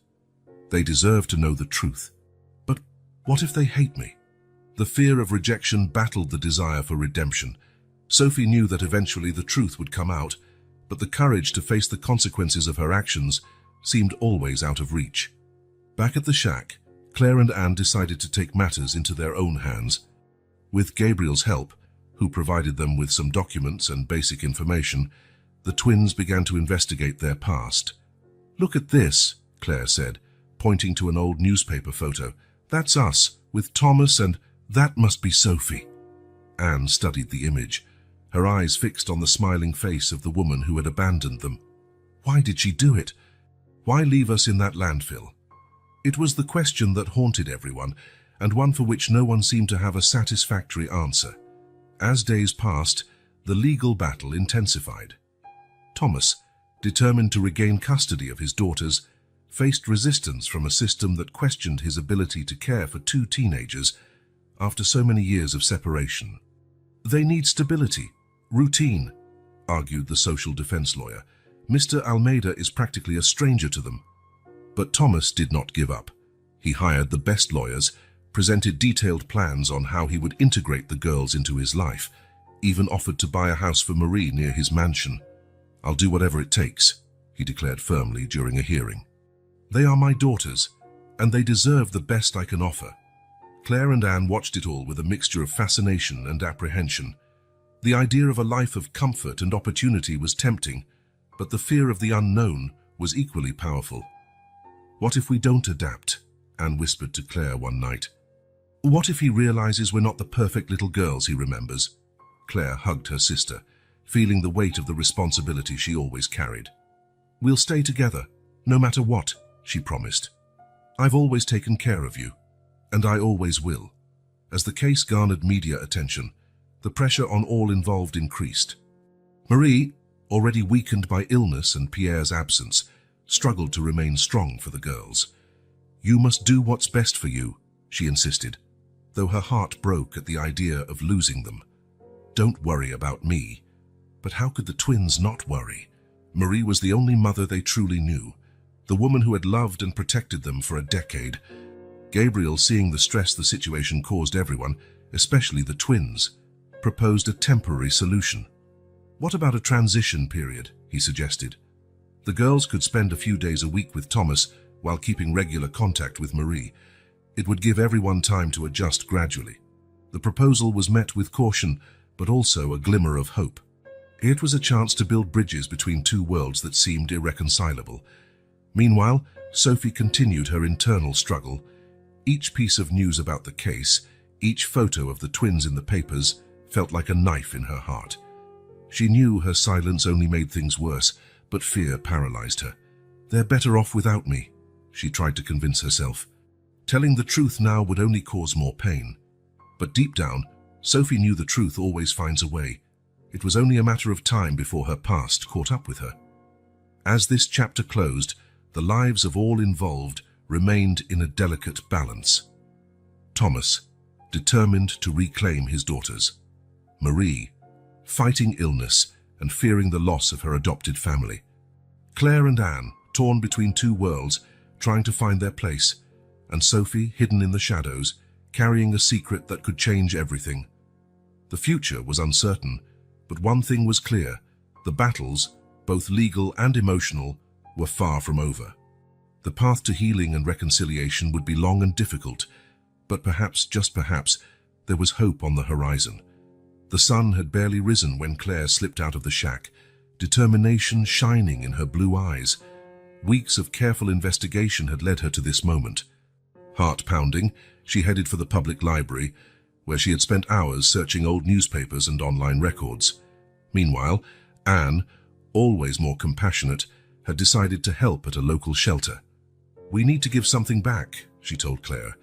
"They deserve to know the truth. But what if they hate me?" The fear of rejection battled the desire for redemption. Sophie knew that eventually the truth would come out, but the courage to face the consequences of her actions seemed always out of reach. Back at the shack, Claire and Anne decided to take matters into their own hands. With Gabriel's help, who provided them with some documents and basic information, the twins began to investigate their past. "Look at this," Claire said, pointing to an old newspaper photo. "That's us, with Thomas, and that must be Sophie." Anne studied the image, her eyes fixed on the smiling face of the woman who had abandoned them. Why did she do it? Why leave us in that landfill? It was the question that haunted everyone, and one for which no one seemed to have a satisfactory answer. As days passed, the legal battle intensified. Thomas, determined to regain custody of his daughters, faced resistance from a system that questioned his ability to care for two teenagers after so many years of separation. "They need stability, routine," argued the social defense lawyer. "Mr. Almeida is practically a stranger to them." But Thomas did not give up. He hired the best lawyers, presented detailed plans on how he would integrate the girls into his life, even offered to buy a house for Marie near his mansion. "I'll do whatever it takes," he declared firmly during a hearing. "They are my daughters, and they deserve the best I can offer." Claire and Anne watched it all with a mixture of fascination and apprehension. The idea of a life of comfort and opportunity was tempting, but the fear of the unknown was equally powerful. "What if we don't adapt?" Anne whispered to Claire one night. "What if he realizes we're not the perfect little girls he remembers?" Claire hugged her sister, feeling the weight of the responsibility she always carried. "We'll stay together, no matter what," she promised. "I've always taken care of you, and I always will." As the case garnered media attention, the pressure on all involved increased. Marie, already weakened by illness and Pierre's absence, struggled to remain strong for the girls. "You must do what's best for you," she insisted, though her heart broke at the idea of losing them. "Don't worry about me." But how could the twins not worry? Marie was the only mother they truly knew, the woman who had loved and protected them for a decade. Gabriel, seeing the stress the situation caused everyone, especially the twins, proposed a temporary solution. "What about a transition period?" he suggested. The girls could spend a few days a week with Thomas while keeping regular contact with Marie. It would give everyone time to adjust gradually. The proposal was met with caution, but also a glimmer of hope. It was a chance to build bridges between two worlds that seemed irreconcilable. Meanwhile, Sophie continued her internal struggle. Each piece of news about the case, each photo of the twins in the papers, felt like a knife in her heart. She knew her silence only made things worse, but fear paralyzed her. "They're better off without me," she tried to convince herself. Telling the truth now would only cause more pain. But deep down, Sophie knew the truth always finds a way. It was only a matter of time before her past caught up with her. As this chapter closed, the lives of all involved remained in a delicate balance. Thomas, determined to reclaim his daughters. Marie, fighting illness and fearing the loss of her adopted family. Claire and Anne, torn between two worlds, trying to find their place. And Sophie, hidden in the shadows, carrying a secret that could change everything. The future was uncertain, but one thing was clear: the battles, both legal and emotional, were far from over. The path to healing and reconciliation would be long and difficult, but perhaps, just perhaps, There was hope on the horizon. The sun had barely risen when Claire slipped out of the shack, determination shining in her blue eyes. Weeks of careful investigation had led her to this moment. Heart pounding, she headed for the public library, where she had spent hours searching old newspapers and online records. Meanwhile, Anne, always more compassionate, had decided to help at a local shelter. "We need to give something back," she told Claire.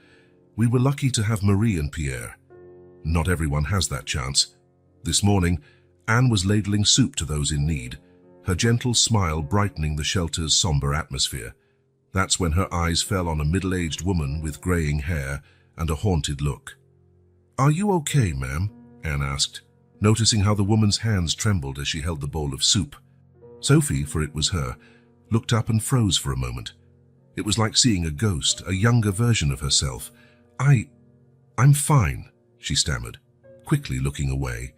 "We were lucky to have Marie and Pierre. Not everyone has that chance." This morning, Anne was ladling soup to those in need, her gentle smile brightening the shelter's somber atmosphere. That's when her eyes fell on a middle-aged woman with graying hair and a haunted look. "Are you okay, ma'am?" Anne asked, noticing how the woman's hands trembled as she held the bowl of soup. Sophie, for it was her, looked up and froze for a moment. It was like seeing a ghost, a younger version of herself. I'm fine," she stammered, quickly looking away.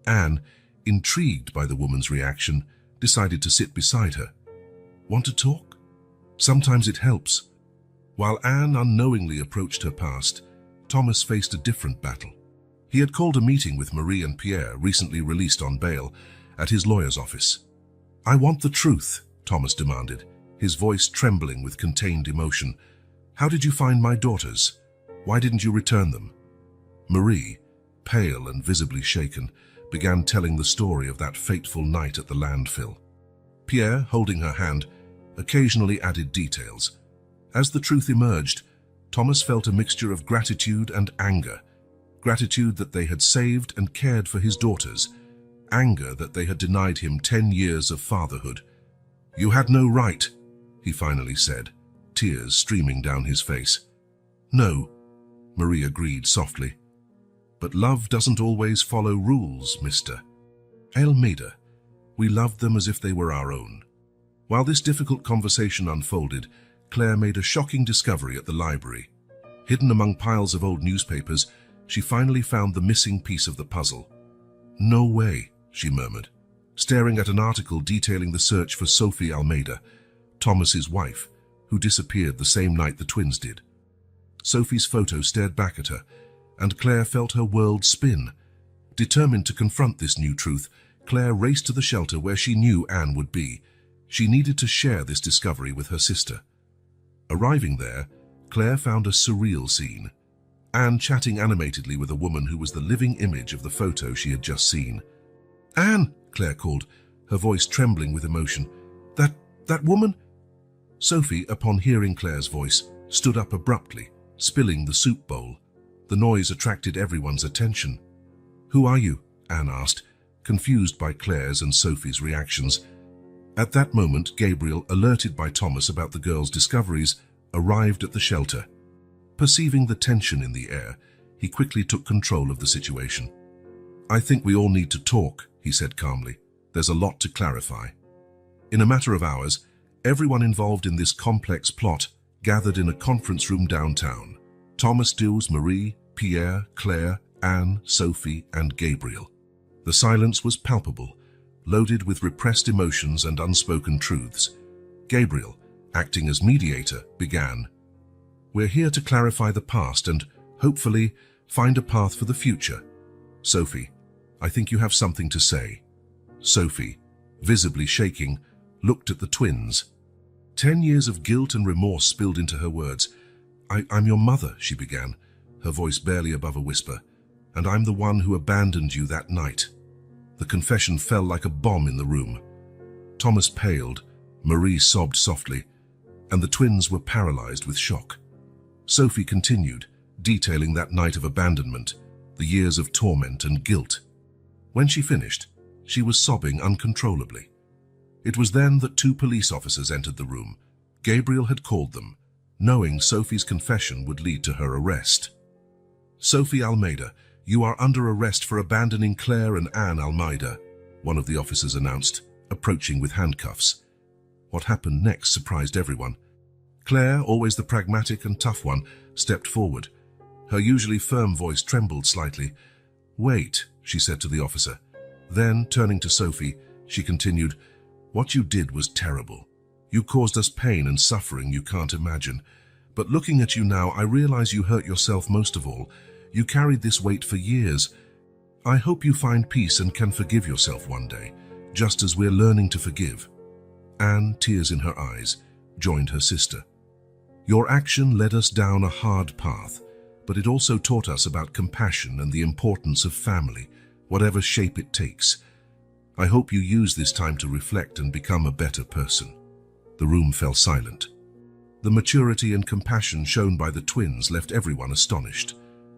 Anne, intrigued by the woman's reaction, decided to sit beside her. "Want to talk? Sometimes it helps." While Anne unknowingly approached her past, Thomas faced a different battle. He had called a meeting with Marie and Pierre, recently released on bail, at his lawyer's office. "I want the truth," Thomas demanded, his voice trembling with contained emotion. "How did you find my daughters? Why didn't you return them?" Marie, pale and visibly shaken, began telling the story of that fateful night at the landfill. Pierre, holding her hand, occasionally added details. As the truth emerged, Thomas felt a mixture of gratitude and anger. Gratitude that they had saved and cared for his daughters. Anger that they had denied him 10 years of fatherhood. "You had no right," he finally said, tears streaming down his face. "No," Marie agreed softly. "But love doesn't always follow rules, Mr. Almeida. We loved them as if they were our own." While this difficult conversation unfolded, Claire made a shocking discovery at the library. Hidden among piles of old newspapers, she finally found the missing piece of the puzzle. "No way," she murmured, staring at an article detailing the search for Sophie Almeida, Thomas's wife, who disappeared the same night the twins did. Sophie's photo stared back at her, and Claire felt her world spin. Determined to confront this new truth, Claire raced to the shelter where she knew Anne would be. She needed to share this discovery with her sister. Arriving there, Claire found a surreal scene. Anne chatting animatedly with a woman who was the living image of the photo she had just seen. "Anne!" Claire called, her voice trembling with emotion. That woman?" Sophie, upon hearing Claire's voice, stood up abruptly, spilling the soup bowl. The noise attracted everyone's attention. "Who are you?" Anne asked, confused by Claire's and Sophie's reactions. At that moment, Gabriel, alerted by Thomas about the girls' discoveries, arrived at the shelter. Perceiving the tension in the air, he quickly took control of the situation. "I think we all need to talk," he said calmly. "There's a lot to clarify." In a matter of hours, everyone involved in this complex plot gathered in a conference room downtown. Thomas, Dills, Marie, Pierre, Claire, Anne, Sophie, and Gabriel. The silence was palpable, loaded with repressed emotions and unspoken truths. Gabriel, acting as mediator, began. "We're here to clarify the past and, hopefully, find a path for the future. Sophie, I think you have something to say." Sophie, visibly shaking, looked at the twins. 10 years of guilt and remorse spilled into her words. I'm your mother," she began, her voice barely above a whisper, "and I'm the one who abandoned you that night." The confession fell like a bomb in the room. Thomas paled, Marie sobbed softly, and the twins were paralyzed with shock. Sophie continued, detailing that night of abandonment, the years of torment and guilt. When she finished, she was sobbing uncontrollably. It was then that 2 police officers entered the room. Gabriel had called them, knowing Sophie's confession would lead to her arrest. "Sophie Almeida, you are under arrest for abandoning Claire and Anne Almeida," one of the officers announced, approaching with handcuffs. What happened next surprised everyone. Claire, always the pragmatic and tough one, stepped forward. Her usually firm voice trembled slightly. "Wait," she said to the officer. Then, turning to Sophie, she continued, "What you did was terrible. You caused us pain and suffering you can't imagine. But looking at you now, I realize you hurt yourself most of all. You carried this weight for years. I hope you find peace and can forgive yourself one day, just as we're learning to forgive." Anne, tears in her eyes, joined her sister. "Your action led us down a hard path, but it also taught us about compassion and the importance of family, whatever shape it takes. I hope you use this time to reflect and become a better person." The room fell silent. The maturity and compassion shown by the twins left everyone astonished.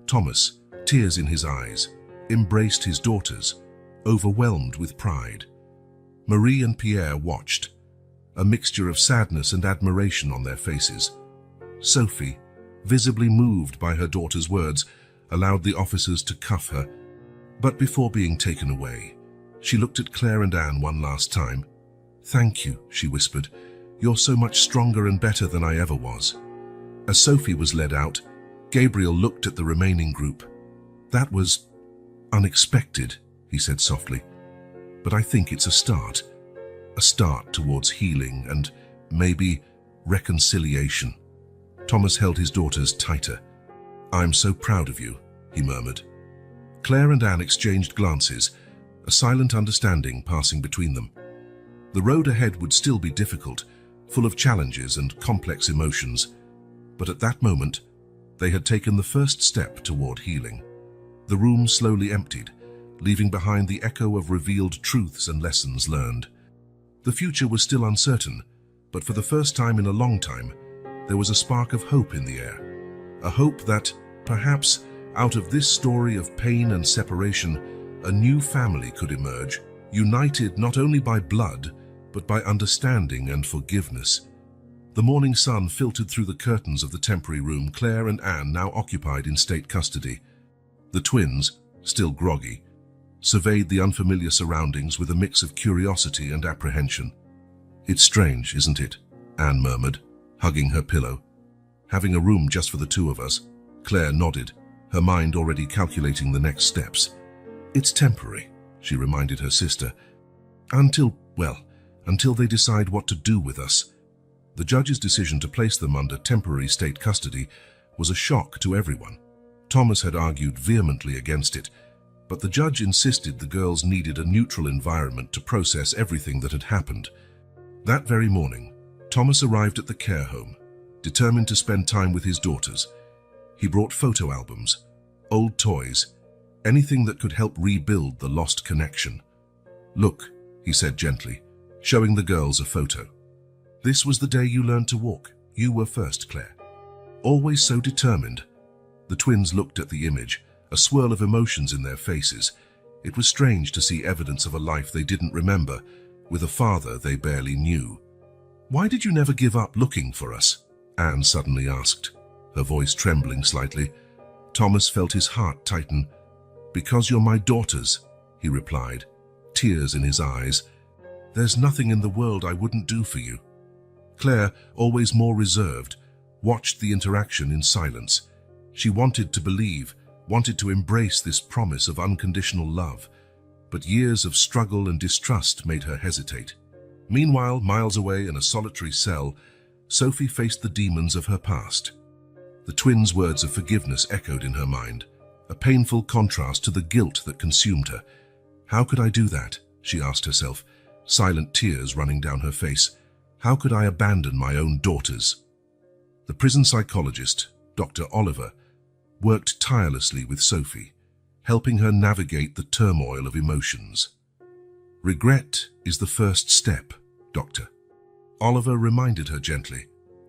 Thomas, tears in his eyes, embraced his daughters, overwhelmed with pride. Marie and Pierre watched, a mixture of sadness and admiration on their faces. Sophie, visibly moved by her daughter's words, allowed the officers to cuff her. But before being taken away, she looked at Claire and Anne one last time. "Thank you," she whispered. "You're so much stronger and better than I ever was." As Sophie was led out, Gabriel looked at the remaining group. "That was unexpected," he said softly. "But I think it's a start towards healing and maybe reconciliation." Thomas held his daughters tighter. "I'm so proud of you," he murmured. Claire and Anne exchanged glances, a silent understanding passing between them. The road ahead would still be difficult, full of challenges and complex emotions, but at that moment, they had taken the first step toward healing. The room slowly emptied, leaving behind the echo of revealed truths and lessons learned. The future was still uncertain, but for the first time in a long time, there was a spark of hope in the air. A hope that, perhaps, out of this story of pain and separation, a new family could emerge, united not only by blood, but by understanding and forgiveness. The morning sun filtered through the curtains of the temporary room Claire and Anne now occupied in state custody. The twins, still groggy, surveyed the unfamiliar surroundings with a mix of curiosity and apprehension. "It's strange, isn't it?" Anne murmured, hugging her pillow. "Having a room just for the two of us." Claire nodded, her mind already calculating the next steps. "It's temporary," she reminded her sister. Until they decide what to do with us." The judge's decision to place them under temporary state custody was a shock to everyone. Thomas had argued vehemently against it, but the judge insisted the girls needed a neutral environment to process everything that had happened. That very morning, Thomas arrived at the care home, determined to spend time with his daughters. He brought photo albums, old toys, anything that could help rebuild the lost connection. "Look," he said gently, showing the girls a photo. "This was the day you learned to walk. You were first, Claire." Always so determined. The twins looked at the image, a swirl of emotions in their faces. It was strange to see evidence of a life they didn't remember, with a father they barely knew. "Why did you never give up looking for us?" Anne suddenly asked, her voice trembling slightly. Thomas felt his heart tighten. "Because you're my daughters," he replied, tears in his eyes. "There's nothing in the world I wouldn't do for you." Claire, always more reserved, watched the interaction in silence. She wanted to believe, wanted to embrace this promise of unconditional love, but years of struggle and distrust made her hesitate. Meanwhile, miles away in a solitary cell, Sophie faced the demons of her past. The twins' words of forgiveness echoed in her mind, a painful contrast to the guilt that consumed her. "How could I do that?" she asked herself, silent tears running down her face. "How could I abandon my own daughters?" The prison psychologist, Dr. Oliver, worked tirelessly with Sophie, helping her navigate the turmoil of emotions. "Regret is the first step, Doctor," Oliver reminded her gently.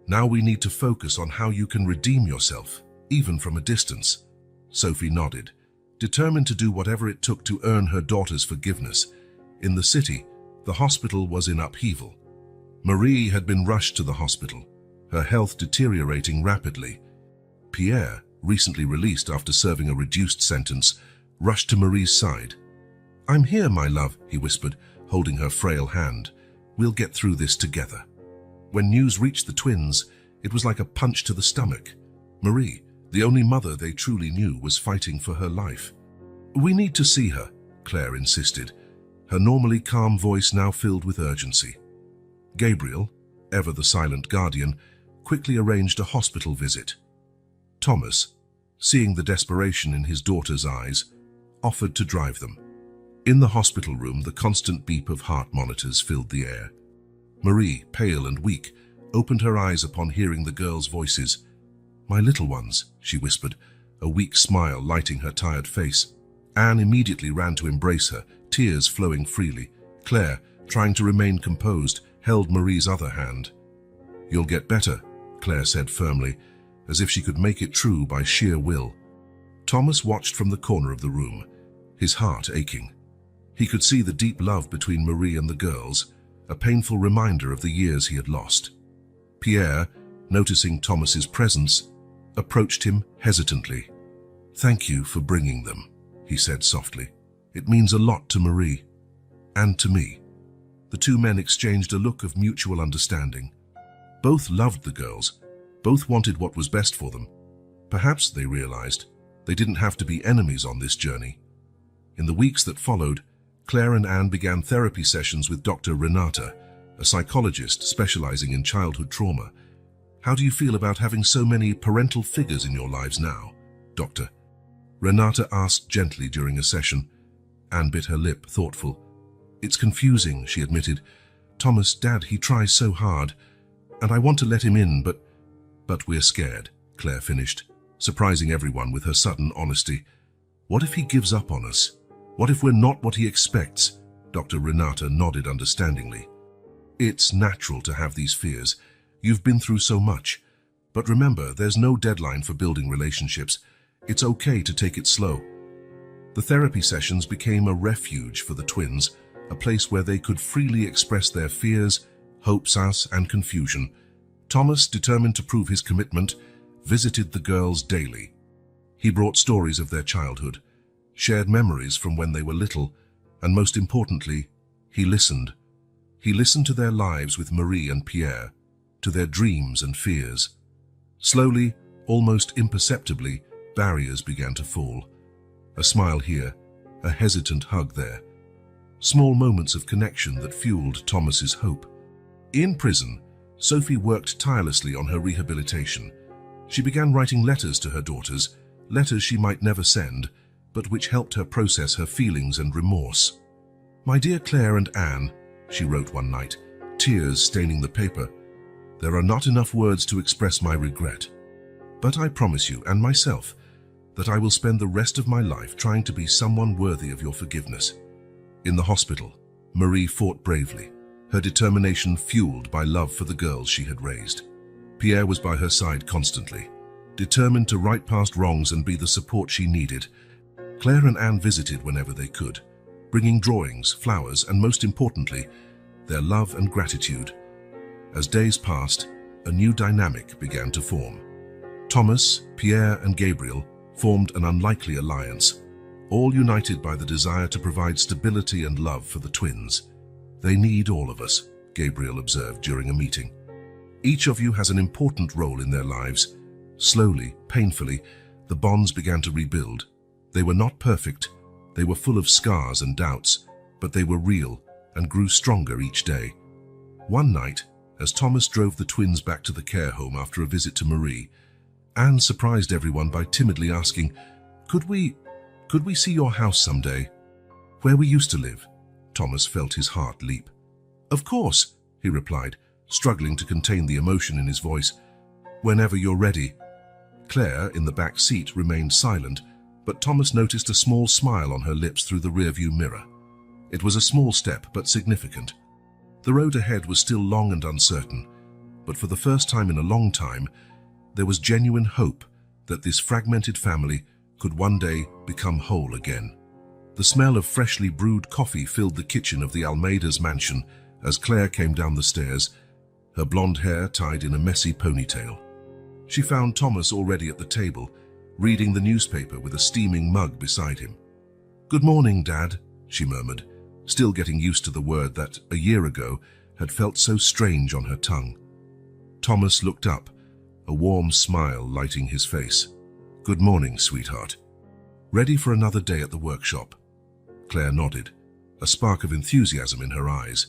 "Now we need to focus on how you can redeem yourself, even from a distance." Sophie nodded, determined to do whatever it took to earn her daughter's forgiveness. In the city, the hospital was in upheaval. Marie had been rushed to the hospital, her health deteriorating rapidly. Pierre, recently released after serving a reduced sentence, rushed to Marie's side. "I'm here, my love," he whispered, holding her frail hand. "We'll get through this together." When news reached the twins, it was like a punch to the stomach. Marie, the only mother they truly knew, was fighting for her life. "We need to see her," Claire insisted, her normally calm voice now filled with urgency. Gabriel, ever the silent guardian, quickly arranged a hospital visit. Thomas, seeing the desperation in his daughter's eyes, offered to drive them. In the hospital room, the constant beep of heart monitors filled the air. Marie, pale and weak, opened her eyes upon hearing the girls' voices. "My little ones," she whispered, a weak smile lighting her tired face. Anne immediately ran to embrace her, tears flowing freely. Claire, trying to remain composed, held Marie's other hand. "You'll get better," Claire said firmly, as if she could make it true by sheer will. Thomas watched from the corner of the room, his heart aching. He could see the deep love between Marie and the girls, a painful reminder of the years he had lost. Pierre, noticing Thomas's presence, approached him hesitantly. "Thank you for bringing them," he said softly. "It means a lot to Marie, and to me." The two men exchanged a look of mutual understanding. Both loved the girls, both wanted what was best for them. Perhaps, they realized, they didn't have to be enemies on this journey. In the weeks that followed, Claire and Anne began therapy sessions with Dr. Renata, a psychologist specializing in childhood trauma. "How do you feel about having so many parental figures in your lives now, Doctor?" Renata asked gently during a session. Anne bit her lip, thoughtful. "It's confusing," she admitted. "Thomas, Dad, he tries so hard, and I want to let him in, but we're scared," Claire finished, surprising everyone with her sudden honesty. "What if he gives up on us? What if we're not what he expects?" Dr. Renata nodded understandingly. "It's natural to have these fears. You've been through so much. But remember, there's no deadline for building relationships. It's okay to take it slow." The therapy sessions became a refuge for the twins, a place where they could freely express their fears, hopes, and confusion. Thomas, determined to prove his commitment, visited the girls daily. He brought stories of their childhood, shared memories from when they were little, and most importantly, he listened. He listened to their lives with Marie and Pierre, to their dreams and fears. Slowly, almost imperceptibly, barriers began to fall. A smile here, a hesitant hug there. Small moments of connection that fueled Thomas's hope. In prison, Sophie worked tirelessly on her rehabilitation. She began writing letters to her daughters, letters she might never send, but which helped her process her feelings and remorse. "My dear Claire and Anne," she wrote one night, tears staining the paper, "there are not enough words to express my regret. But I promise you, and myself, that I will spend the rest of my life trying to be someone worthy of your forgiveness." In the hospital, Marie fought bravely, her determination fueled by love for the girls she had raised. Pierre was by her side constantly, determined to right past wrongs and be the support she needed. Claire and Anne visited whenever they could, bringing drawings, flowers, and most importantly, their love and gratitude. As days passed, a new dynamic began to form. Thomas, Pierre, and Gabriel formed an unlikely alliance, all united by the desire to provide stability and love for the twins. "They need all of us," Gabriel observed during a meeting. "Each of you has an important role in their lives." Slowly, painfully, the bonds began to rebuild. They were not perfect, they were full of scars and doubts, but they were real and grew stronger each day. One night, as Thomas drove the twins back to the care home after a visit to Marie, Anne surprised everyone by timidly asking, Could we see your house someday? Where we used to live?" Thomas felt his heart leap. "Of course," he replied, struggling to contain the emotion in his voice. "Whenever you're ready." Claire, in the back seat, remained silent, but Thomas noticed a small smile on her lips through the rearview mirror. It was a small step, but significant. The road ahead was still long and uncertain, but for the first time in a long time, there was genuine hope that this fragmented family could one day become whole again. The smell of freshly brewed coffee filled the kitchen of the Almeida's mansion as Claire came down the stairs, her blonde hair tied in a messy ponytail. She found Thomas already at the table, reading the newspaper with a steaming mug beside him. "Good morning, Dad," she murmured, still getting used to the word that, a year ago, had felt so strange on her tongue. Thomas looked up, a warm smile lighting his face. "Good morning, sweetheart. Ready for another day at the workshop?" Claire nodded, a spark of enthusiasm in her eyes.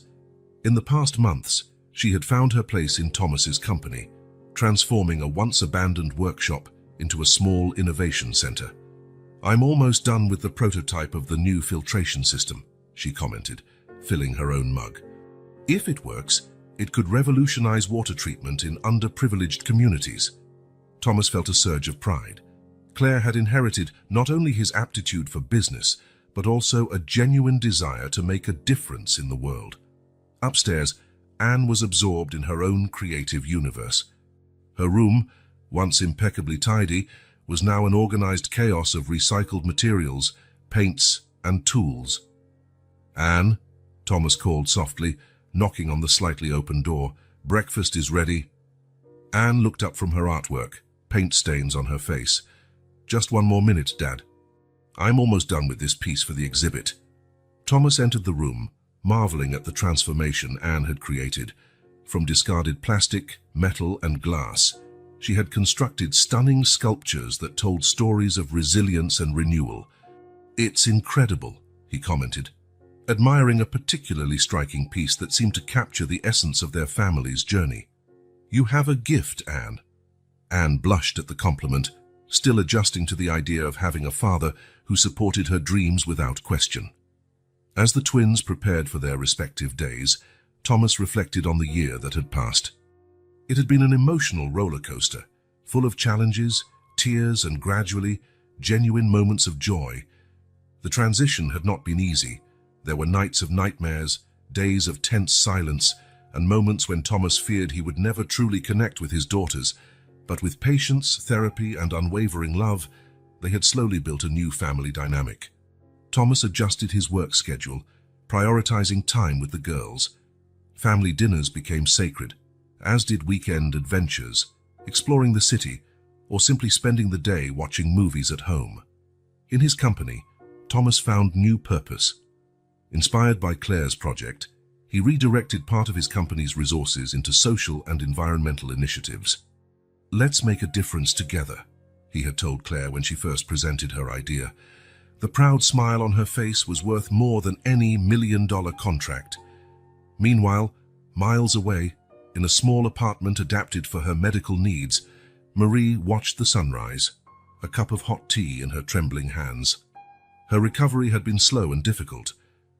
In the past months, she had found her place in Thomas's company, transforming a once-abandoned workshop into a small innovation center. "I'm almost done with the prototype of the new filtration system," she commented, filling her own mug. "If it works, it could revolutionize water treatment in underprivileged communities." Thomas felt a surge of pride. Claire had inherited not only his aptitude for business, but also a genuine desire to make a difference in the world. Upstairs, Anne was absorbed in her own creative universe. Her room, once impeccably tidy, was now an organized chaos of recycled materials, paints, and tools. "Anne," Thomas called softly, knocking on the slightly open door, "breakfast is ready." Anne looked up from her artwork, paint stains on her face. "Just one more minute, Dad. I'm almost done with this piece for the exhibit." Thomas entered the room, marveling at the transformation Anne had created. From discarded plastic, metal, and glass, she had constructed stunning sculptures that told stories of resilience and renewal. "It's incredible," he commented, admiring a particularly striking piece that seemed to capture the essence of their family's journey. "You have a gift, Anne." Anne blushed at the compliment, still adjusting to the idea of having a father who supported her dreams without question. As the twins prepared for their respective days, Thomas reflected on the year that had passed. It had been an emotional roller coaster, full of challenges, tears, and gradually, genuine moments of joy. The transition had not been easy. There were nights of nightmares, days of tense silence, and moments when Thomas feared he would never truly connect with his daughters. But with patience, therapy, and unwavering love, they had slowly built a new family dynamic. Thomas adjusted his work schedule, prioritizing time with the girls. Family dinners became sacred, as did weekend adventures, exploring the city, or simply spending the day watching movies at home. In his company, Thomas found new purpose. Inspired by Claire's project, he redirected part of his company's resources into social and environmental initiatives. "Let's make a difference together," he had told Claire when she first presented her idea. The proud smile on her face was worth more than any million-dollar contract. Meanwhile, miles away, in a small apartment adapted for her medical needs, Marie watched the sunrise, a cup of hot tea in her trembling hands. Her recovery had been slow and difficult,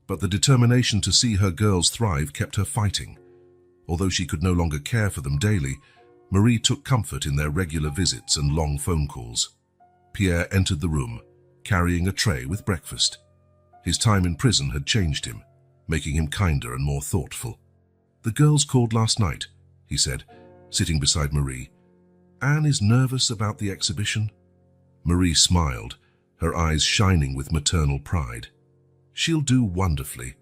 but the determination to see her girls thrive kept her fighting. Although she could no longer care for them daily, Marie took comfort in their regular visits and long phone calls. Pierre entered the room, carrying a tray with breakfast. His time in prison had changed him, making him kinder and more thoughtful. "The girls called last night," he said, sitting beside Marie. "Anne is nervous about the exhibition." Marie smiled, her eyes shining with maternal pride. "She'll do wonderfully.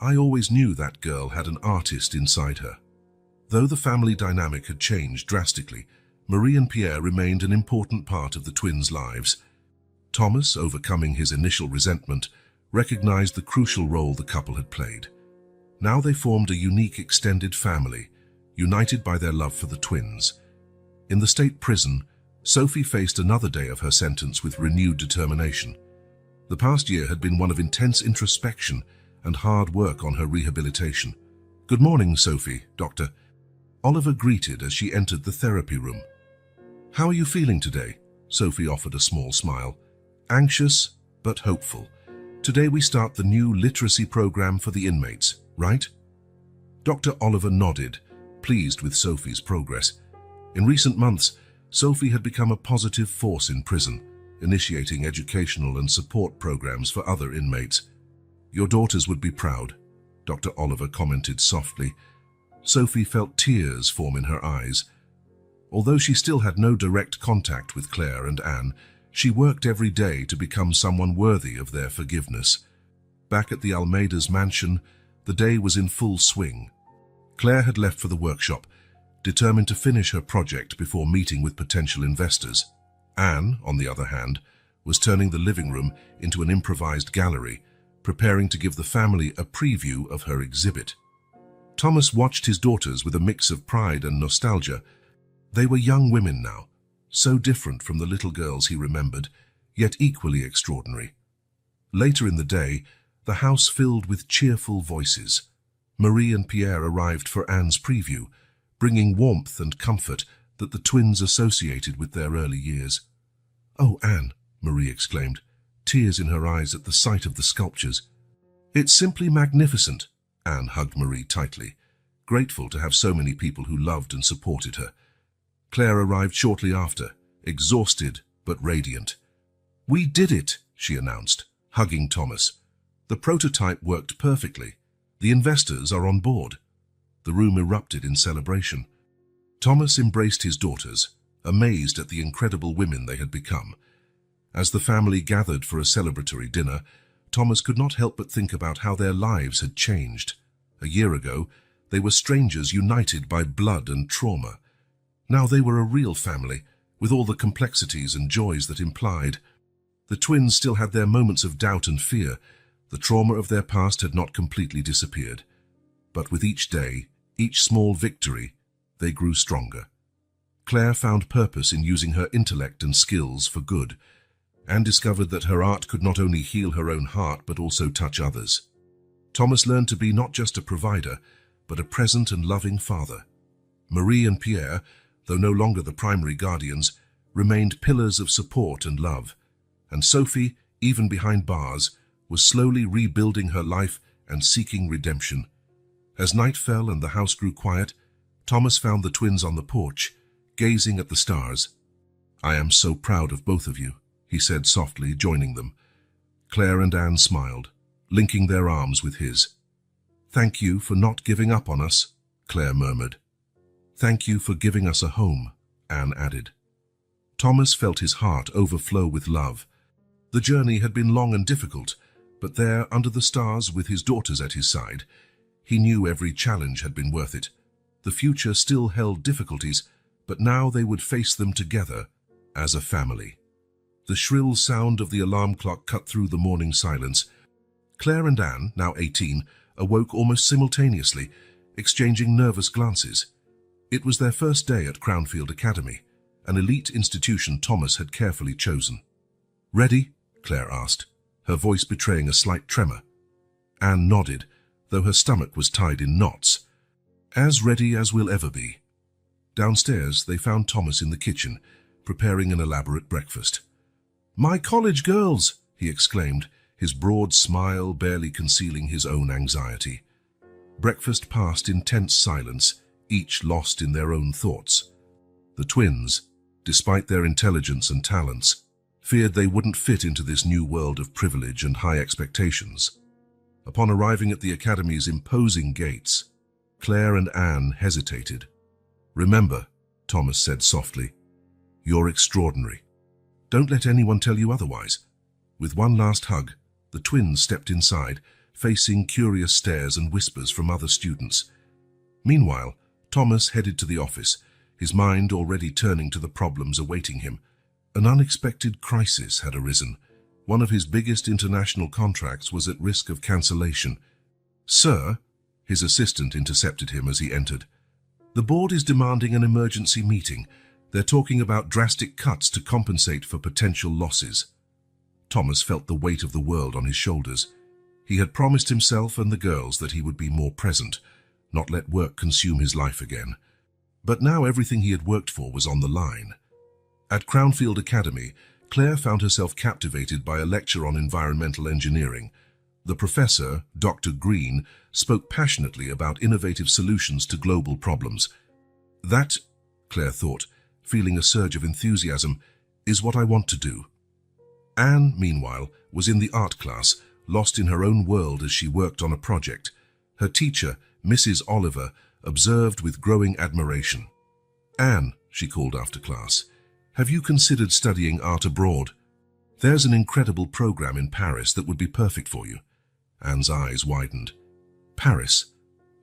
I always knew that girl had an artist inside her." Though the family dynamic had changed drastically, Marie and Pierre remained an important part of the twins' lives. Thomas, overcoming his initial resentment, recognized the crucial role the couple had played. Now they formed a unique extended family, united by their love for the twins. In the state prison, Sophie faced another day of her sentence with renewed determination. The past year had been one of intense introspection and hard work on her rehabilitation. "Good morning, Sophie, Doctor," Oliver greeted as she entered the therapy room. "How are you feeling today?" Sophie offered a small smile. "Anxious, but hopeful. Today we start the new literacy program for the inmates, right?" Dr. Oliver nodded, pleased with Sophie's progress. In recent months, Sophie had become a positive force in prison, initiating educational and support programs for other inmates. "Your daughters would be proud," Dr. Oliver commented softly. Sophie felt tears form in her eyes. Although she still had no direct contact with Claire and Anne, she worked every day to become someone worthy of their forgiveness. Back at the Almeida's mansion, the day was in full swing. Claire had left for the workshop, determined to finish her project before meeting with potential investors. Anne, on the other hand, was turning the living room into an improvised gallery, preparing to give the family a preview of her exhibit. Thomas watched his daughters with a mix of pride and nostalgia. They were young women now, so different from the little girls he remembered, yet equally extraordinary. Later in the day, the house filled with cheerful voices. Marie and Pierre arrived for Anne's preview, bringing warmth and comfort that the twins associated with their early years. "Oh, Anne," Marie exclaimed, tears in her eyes at the sight of the sculptures. "It's simply magnificent." Anne hugged Marie tightly, grateful to have so many people who loved and supported her. Claire arrived shortly after, exhausted but radiant. "We did it," she announced, hugging Thomas. "The prototype worked perfectly. The investors are on board." The room erupted in celebration. Thomas embraced his daughters, amazed at the incredible women they had become. As the family gathered for a celebratory dinner, Thomas could not help but think about how their lives had changed. A year ago, they were strangers united by blood and trauma. Now they were a real family, with all the complexities and joys that implied. The twins still had their moments of doubt and fear. The trauma of their past had not completely disappeared. But with each day, each small victory, they grew stronger. Claire found purpose in using her intellect and skills for good, and discovered that her art could not only heal her own heart but also touch others. Thomas learned to be not just a provider, but a present and loving father. Marie and Pierre, though no longer the primary guardians, remained pillars of support and love. And Sophie, even behind bars, was slowly rebuilding her life and seeking redemption. As night fell and the house grew quiet, Thomas found the twins on the porch, gazing at the stars. "I am so proud of both of you," he said softly, joining them. Claire and Anne smiled, linking their arms with his. "Thank you for not giving up on us," Claire murmured. "Thank you for giving us a home," Anne added. Thomas felt his heart overflow with love. The journey had been long and difficult, but there, under the stars, with his daughters at his side, he knew every challenge had been worth it. The future still held difficulties, but now they would face them together, as a family. The shrill sound of the alarm clock cut through the morning silence. Claire and Anne, now 18, awoke almost simultaneously, exchanging nervous glances. It was their first day at Crownfield Academy, an elite institution Thomas had carefully chosen. "Ready?" Claire asked, her voice betraying a slight tremor. Anne nodded, though her stomach was tied in knots. "As ready as we'll ever be." Downstairs, they found Thomas in the kitchen, preparing an elaborate breakfast. "My college girls!" he exclaimed, his broad smile barely concealing his own anxiety. Breakfast passed in tense silence, each lost in their own thoughts. The twins, despite their intelligence and talents, feared they wouldn't fit into this new world of privilege and high expectations. Upon arriving at the Academy's imposing gates, Claire and Anne hesitated. "Remember," Thomas said softly, "you're extraordinary. Don't let anyone tell you otherwise." With one last hug, the twins stepped inside, facing curious stares and whispers from other students. Meanwhile, Thomas headed to the office, his mind already turning to the problems awaiting him. An unexpected crisis had arisen. One of his biggest international contracts was at risk of cancellation. "Sir," his assistant intercepted him as he entered. "The board is demanding an emergency meeting. They're talking about drastic cuts to compensate for potential losses." Thomas felt the weight of the world on his shoulders. He had promised himself and the girls that he would be more present, not let work consume his life again. But now everything he had worked for was on the line. At Crownfield Academy, Claire found herself captivated by a lecture on environmental engineering. The professor, Dr. Green, spoke passionately about innovative solutions to global problems. "That," Claire thought, feeling a surge of enthusiasm, "is what I want to do." Anne, meanwhile, was in the art class, lost in her own world as she worked on a project. Her teacher, Mrs. Oliver, observed with growing admiration. "Anne," she called after class, "have you considered studying art abroad? There's an incredible program in Paris that would be perfect for you." Anne's eyes widened. Paris,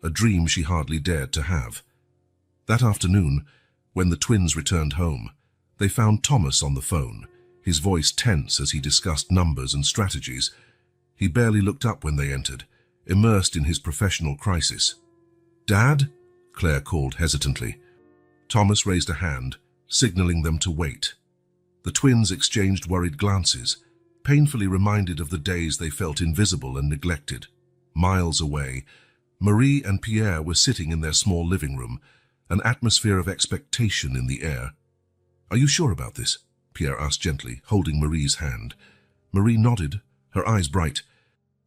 a dream she hardly dared to have. That afternoon, when the twins returned home, they found Thomas on the phone, his voice tense as he discussed numbers and strategies. He barely looked up when they entered, immersed in his professional crisis. "Dad?" Claire called hesitantly. Thomas raised a hand, signaling them to wait. The twins exchanged worried glances, painfully reminded of the days they felt invisible and neglected. Miles away, Marie and Pierre were sitting in their small living room, an atmosphere of expectation in the air. "Are you sure about this?" Pierre asked gently, holding Marie's hand. Marie nodded, her eyes bright.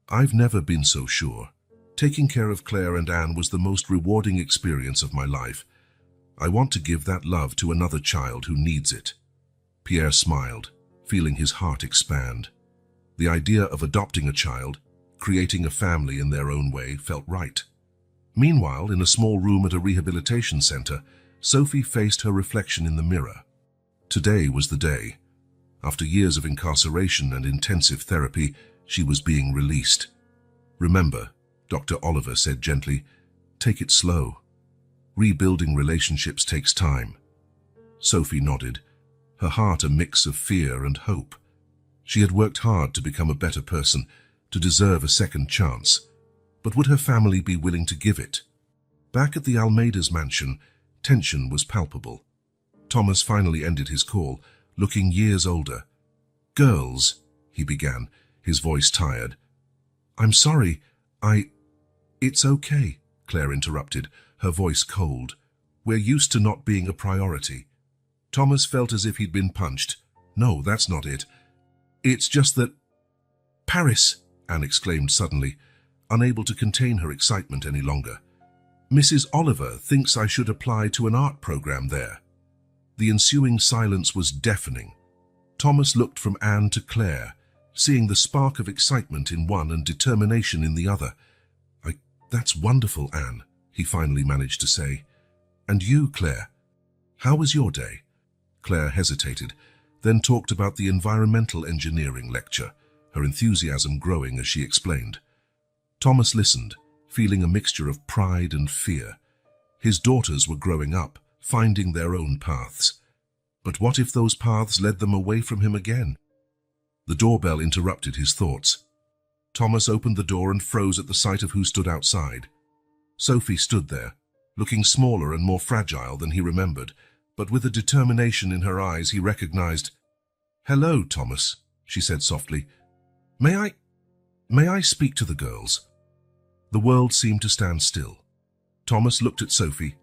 "I've never been so sure. Taking care of Claire and Anne was the most rewarding experience of my life. I want to give that love to another child who needs it." Pierre smiled, feeling his heart expand. The idea of adopting a child, creating a family in their own way, felt right. Meanwhile, in a small room at a rehabilitation center, Sophie faced her reflection in the mirror. Today was the day. After years of incarceration and intensive therapy, she was being released. "Remember," Dr. Oliver said gently, "take it slow. Rebuilding relationships takes time." Sophie nodded, her heart a mix of fear and hope. She had worked hard to become a better person, to deserve a second chance. But would her family be willing to give it? Back at the Almeida's mansion, tension was palpable. Thomas finally ended his call, looking years older. "Girls," he began, his voice tired. "I'm sorry, It's okay," Claire interrupted, her voice cold. "We're used to not being a priority." Thomas felt as if he'd been punched. "No, that's not it. It's just that—" "Paris!" Anne exclaimed suddenly, unable to contain her excitement any longer. "Mrs. Oliver thinks I should apply to an art program there." The ensuing silence was deafening. Thomas looked from Anne to Claire, seeing the spark of excitement in one and determination in the other. "That's wonderful, Anne," he finally managed to say. "And you, Claire? How was your day?" Claire hesitated, then talked about the environmental engineering lecture, her enthusiasm growing as she explained. Thomas listened, feeling a mixture of pride and fear. His daughters were growing up, finding their own paths. But what if those paths led them away from him again? The doorbell interrupted his thoughts. Thomas opened the door and froze at the sight of who stood outside. Sophie stood there, looking smaller and more fragile than he remembered, but with a determination in her eyes he recognized. "Hello, Thomas," she said softly. May I speak to the girls?" The world seemed to stand still. Thomas looked at Sophie,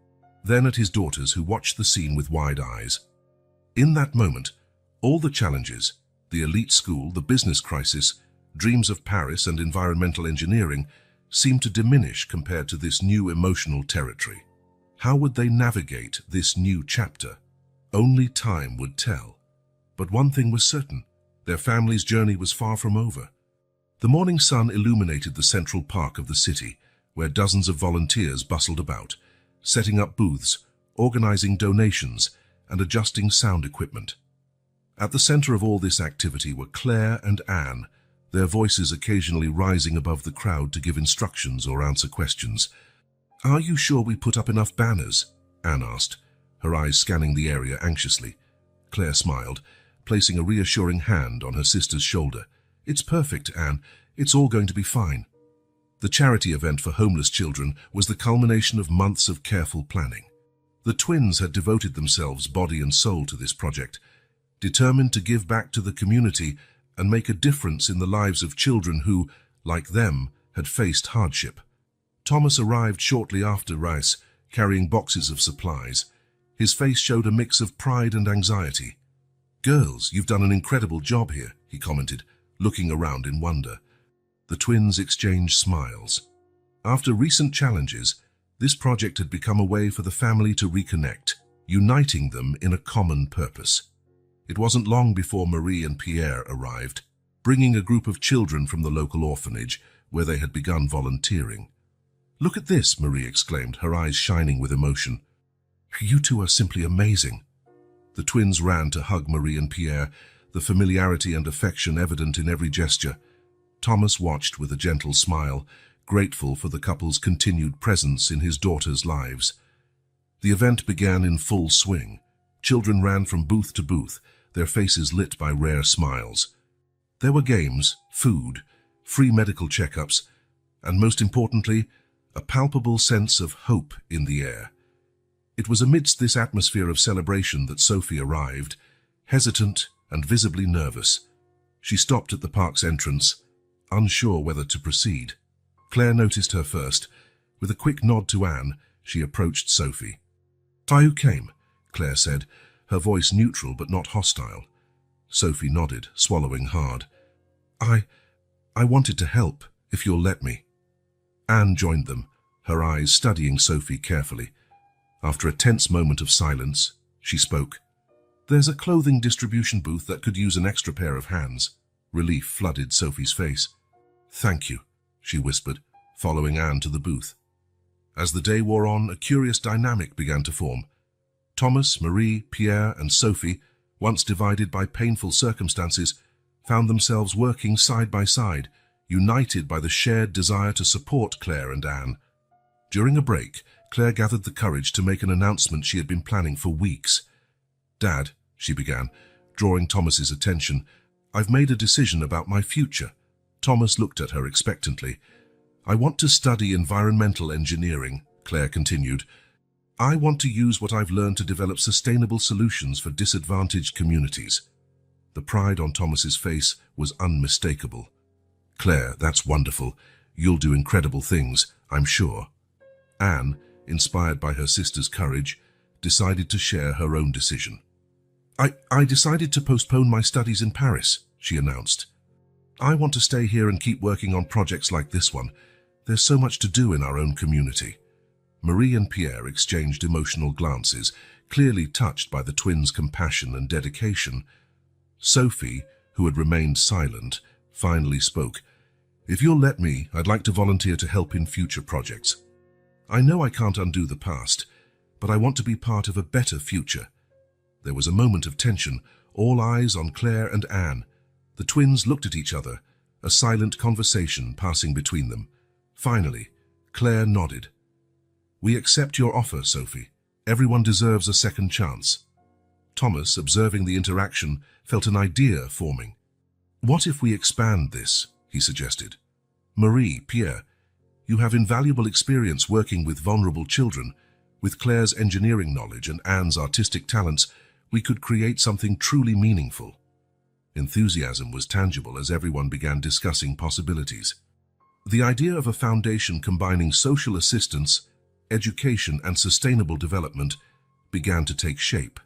then at his daughters, who watched the scene with wide eyes. In that moment, all the challenges, the elite school, the business crisis, dreams of Paris and environmental engineering, seemed to diminish compared to this new emotional territory. How would they navigate this new chapter? Only time would tell. But one thing was certain: their family's journey was far from over. The morning sun illuminated the central park of the city, where dozens of volunteers bustled about, setting up booths, organizing donations, and adjusting sound equipment. At the center of all this activity were Claire and Anne, their voices occasionally rising above the crowd to give instructions or answer questions. "Are you sure we put up enough banners?" Anne asked, her eyes scanning the area anxiously. Claire smiled, placing a reassuring hand on her sister's shoulder. "It's perfect, Anne. It's all going to be fine." The charity event for homeless children was the culmination of months of careful planning. The twins had devoted themselves body and soul to this project, determined to give back to the community and make a difference in the lives of children who, like them, had faced hardship. Thomas arrived shortly after Rice, carrying boxes of supplies. His face showed a mix of pride and anxiety. "Girls, you've done an incredible job here," he commented, looking around in wonder. The twins exchanged smiles. After recent challenges, this project had become a way for the family to reconnect, uniting them in a common purpose. It wasn't long before Marie and Pierre arrived, bringing a group of children from the local orphanage, where they had begun volunteering. "Look at this," Marie exclaimed, her eyes shining with emotion. "You two are simply amazing." The twins ran to hug Marie and Pierre, the familiarity and affection evident in every gesture. Thomas watched with a gentle smile, grateful for the couple's continued presence in his daughters' lives. The event began in full swing. Children ran from booth to booth, their faces lit by rare smiles. There were games, food, free medical checkups, and most importantly, a palpable sense of hope in the air. It was amidst this atmosphere of celebration that Sophie arrived, hesitant and visibly nervous. She stopped at the park's entrance, unsure whether to proceed. Claire noticed her first. With a quick nod to Anne, she approached Sophie. "You came," Claire said, her voice neutral but not hostile. Sophie nodded, swallowing hard. I wanted to help, if you'll let me." Anne joined them, her eyes studying Sophie carefully. After a tense moment of silence, she spoke. "There's a clothing distribution booth that could use an extra pair of hands." Relief flooded Sophie's face. "Thank you," she whispered, following Anne to the booth. As the day wore on, a curious dynamic began to form. Thomas, Marie, Pierre, and Sophie, once divided by painful circumstances, found themselves working side by side, united by the shared desire to support Claire and Anne. During a break, Claire gathered the courage to make an announcement she had been planning for weeks. "Dad," she began, drawing Thomas's attention, "I've made a decision about my future." Thomas looked at her expectantly. "I want to study environmental engineering," Claire continued. "I want to use what I've learned to develop sustainable solutions for disadvantaged communities." The pride on Thomas's face was unmistakable. "Claire, that's wonderful. You'll do incredible things, I'm sure." Anne, inspired by her sister's courage, decided to share her own decision. I decided to postpone my studies in Paris," she announced. "I want to stay here and keep working on projects like this one. There's so much to do in our own community." Marie and Pierre exchanged emotional glances, clearly touched by the twins' compassion and dedication. Sophie, who had remained silent, finally spoke. "If you'll let me, I'd like to volunteer to help in future projects. I know I can't undo the past, but I want to be part of a better future." There was a moment of tension, all eyes on Claire and Anne. The twins looked at each other, a silent conversation passing between them. Finally, Claire nodded. "We accept your offer, Sophie. Everyone deserves a second chance." Thomas, observing the interaction, felt an idea forming. "What if we expand this?" he suggested. "Marie, Pierre, you have invaluable experience working with vulnerable children. With Claire's engineering knowledge and Anne's artistic talents, we could create something truly meaningful." Enthusiasm was tangible as everyone began discussing possibilities. The idea of a foundation combining social assistance, education, and sustainable development began to take shape.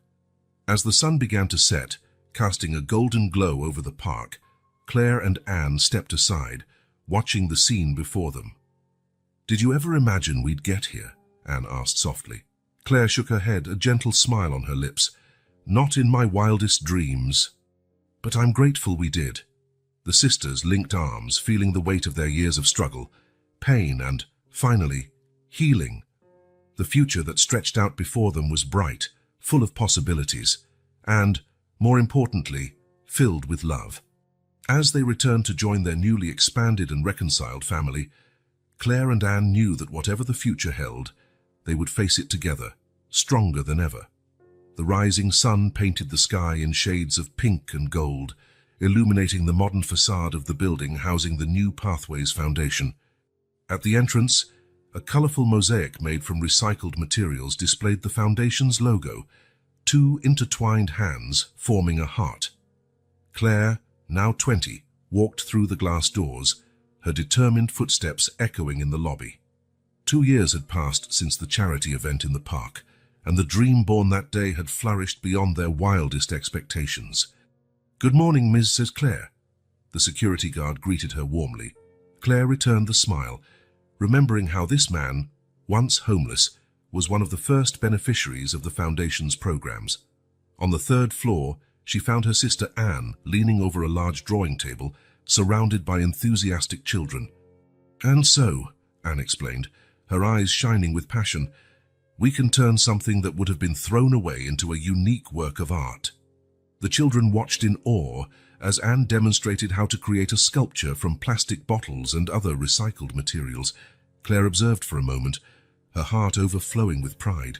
As the sun began to set, casting a golden glow over the park, Claire and Anne stepped aside, watching the scene before them. "Did you ever imagine we'd get here?" Anne asked softly. Claire shook her head, a gentle smile on her lips. "Not in my wildest dreams. But I'm grateful we did." The sisters linked arms, feeling the weight of their years of struggle, pain, and, finally, healing. The future that stretched out before them was bright, full of possibilities, and, more importantly, filled with love. As they returned to join their newly expanded and reconciled family, Claire and Anne knew that whatever the future held, they would face it together, stronger than ever. The rising sun painted the sky in shades of pink and gold, illuminating the modern facade of the building housing the New Pathways Foundation. At the entrance, a colorful mosaic made from recycled materials displayed the foundation's logo, two intertwined hands forming a heart. Claire, now 20, walked through the glass doors, her determined footsteps echoing in the lobby. 2 years had passed since the charity event in the park, and the dream born that day had flourished beyond their wildest expectations. "Good morning, Mrs. Claire." The security guard greeted her warmly. Claire returned the smile, remembering how this man, once homeless, was one of the first beneficiaries of the Foundation's programs. On the 3rd floor, she found her sister Anne leaning over a large drawing table, surrounded by enthusiastic children. "And so," Anne explained, her eyes shining with passion, "we can turn something that would have been thrown away into a unique work of art." The children watched in awe as Anne demonstrated how to create a sculpture from plastic bottles and other recycled materials. Claire observed for a moment, her heart overflowing with pride.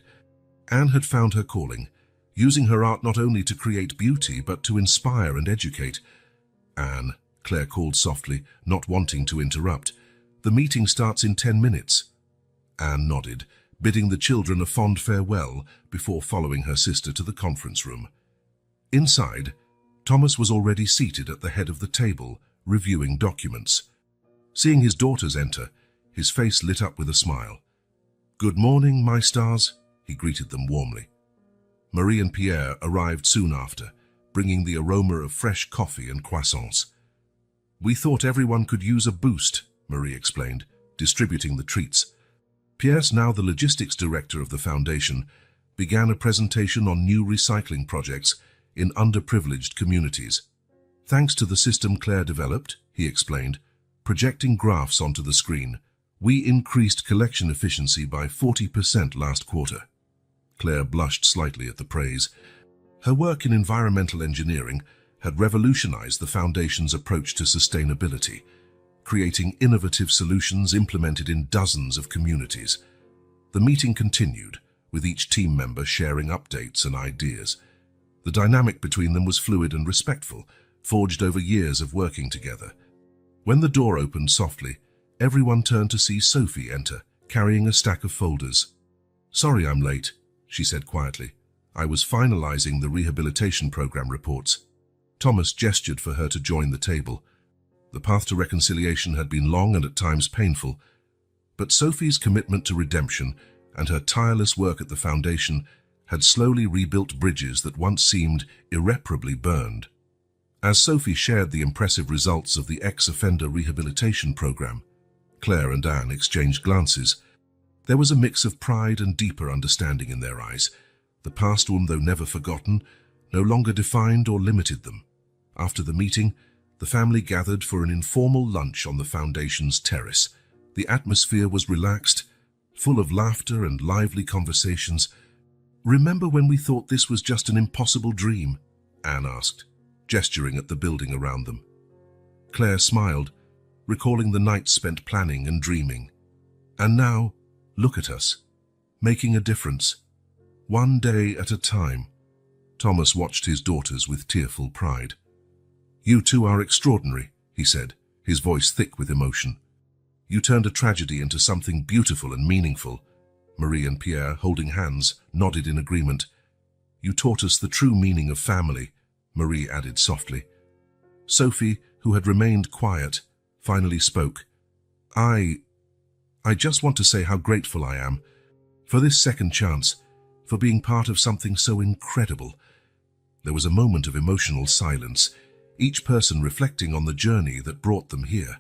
Anne had found her calling, using her art not only to create beauty but to inspire and educate. "Anne," Claire called softly, not wanting to interrupt, "the meeting starts in 10 minutes. Anne nodded, bidding the children a fond farewell before following her sister to the conference room. Inside, Thomas was already seated at the head of the table, reviewing documents. Seeing his daughters enter, his face lit up with a smile. "Good morning, my stars," he greeted them warmly. Marie and Pierre arrived soon after, bringing the aroma of fresh coffee and croissants. "We thought everyone could use a boost," Marie explained, distributing the treats. Pierre, now the logistics director of the foundation, began a presentation on new recycling projects in underprivileged communities. "Thanks to the system Claire developed," he explained, projecting graphs onto the screen, "we increased collection efficiency by 40% last quarter." Claire blushed slightly at the praise. Her work in environmental engineering had revolutionized the foundation's approach to sustainability, creating innovative solutions implemented in dozens of communities. The meeting continued, with each team member sharing updates and ideas. The dynamic between them was fluid and respectful, forged over years of working together. When the door opened softly, everyone turned to see Sophie enter, carrying a stack of folders. "Sorry I'm late," she said quietly. "I was finalizing the rehabilitation program reports." Thomas gestured for her to join the table. The path to reconciliation had been long and at times painful, but Sophie's commitment to redemption and her tireless work at the foundation had slowly rebuilt bridges that once seemed irreparably burned. As Sophie shared the impressive results of the ex-offender rehabilitation program, Claire and Anne exchanged glances. There was a mix of pride and deeper understanding in their eyes. The past wound, though never forgotten, no longer defined or limited them. After the meeting, the family gathered for an informal lunch on the foundation's terrace. The atmosphere was relaxed, full of laughter and lively conversations. "Remember when we thought this was just an impossible dream?" Anne asked, gesturing at the building around them. Claire smiled, recalling the nights spent planning and dreaming. "And now, look at us, making a difference, one day at a time." Thomas watched his daughters with tearful pride. "You two are extraordinary," he said, his voice thick with emotion. "You turned a tragedy into something beautiful and meaningful." Marie and Pierre, holding hands, nodded in agreement. "You taught us the true meaning of family," Marie added softly. Sophie, who had remained quiet, finally spoke. I just want to say how grateful I am for this second chance, for being part of something so incredible." There was a moment of emotional silence, each person reflecting on the journey that brought them here.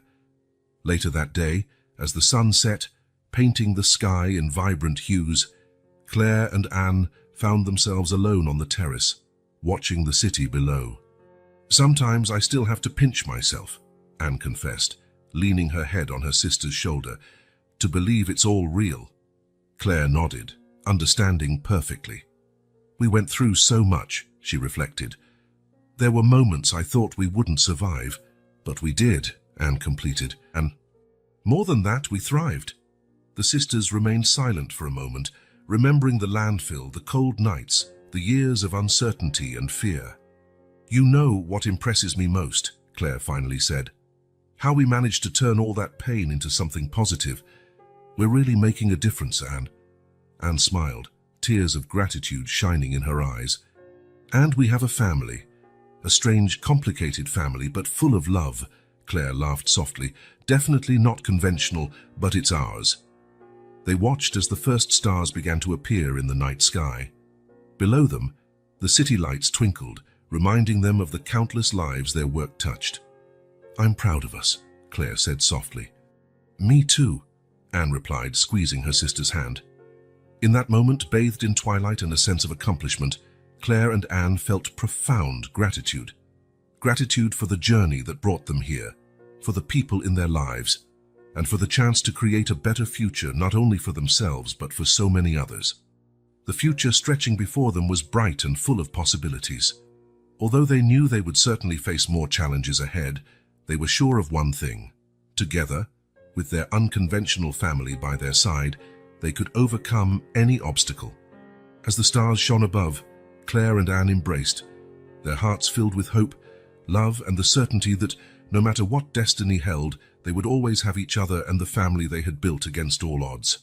Later that day, as the sun set, painting the sky in vibrant hues, Claire and Anne found themselves alone on the terrace, watching the city below. "Sometimes I still have to pinch myself," Anne confessed, leaning her head on her sister's shoulder, "to believe it's all real." Claire nodded, understanding perfectly. "We went through so much," she reflected. "There were moments I thought we wouldn't survive, but we did," Anne completed. "And more than that, we thrived." The sisters remained silent for a moment, remembering the landfill, the cold nights, the years of uncertainty and fear. "You know what impresses me most," Claire finally said. "How we managed to turn all that pain into something positive. We're really making a difference, Anne." Anne smiled, tears of gratitude shining in her eyes. "And we have a family. A strange, complicated family, but full of love." Claire laughed softly. "Definitely not conventional, but it's ours." They watched as the first stars began to appear in the night sky. Below them, the city lights twinkled, reminding them of the countless lives their work touched. "I'm proud of us," Claire said softly. "Me too," Anne replied, squeezing her sister's hand. In that moment, bathed in twilight and a sense of accomplishment, Claire and Anne felt profound gratitude. Gratitude for the journey that brought them here, for the people in their lives, and for the chance to create a better future not only for themselves but for so many others. The future stretching before them was bright and full of possibilities. Although they knew they would certainly face more challenges ahead, they were sure of one thing. Together, with their unconventional family by their side, they could overcome any obstacle. As the stars shone above, Claire and Anne embraced, their hearts filled with hope, love, and the certainty that, no matter what destiny held, they would always have each other and the family they had built against all odds.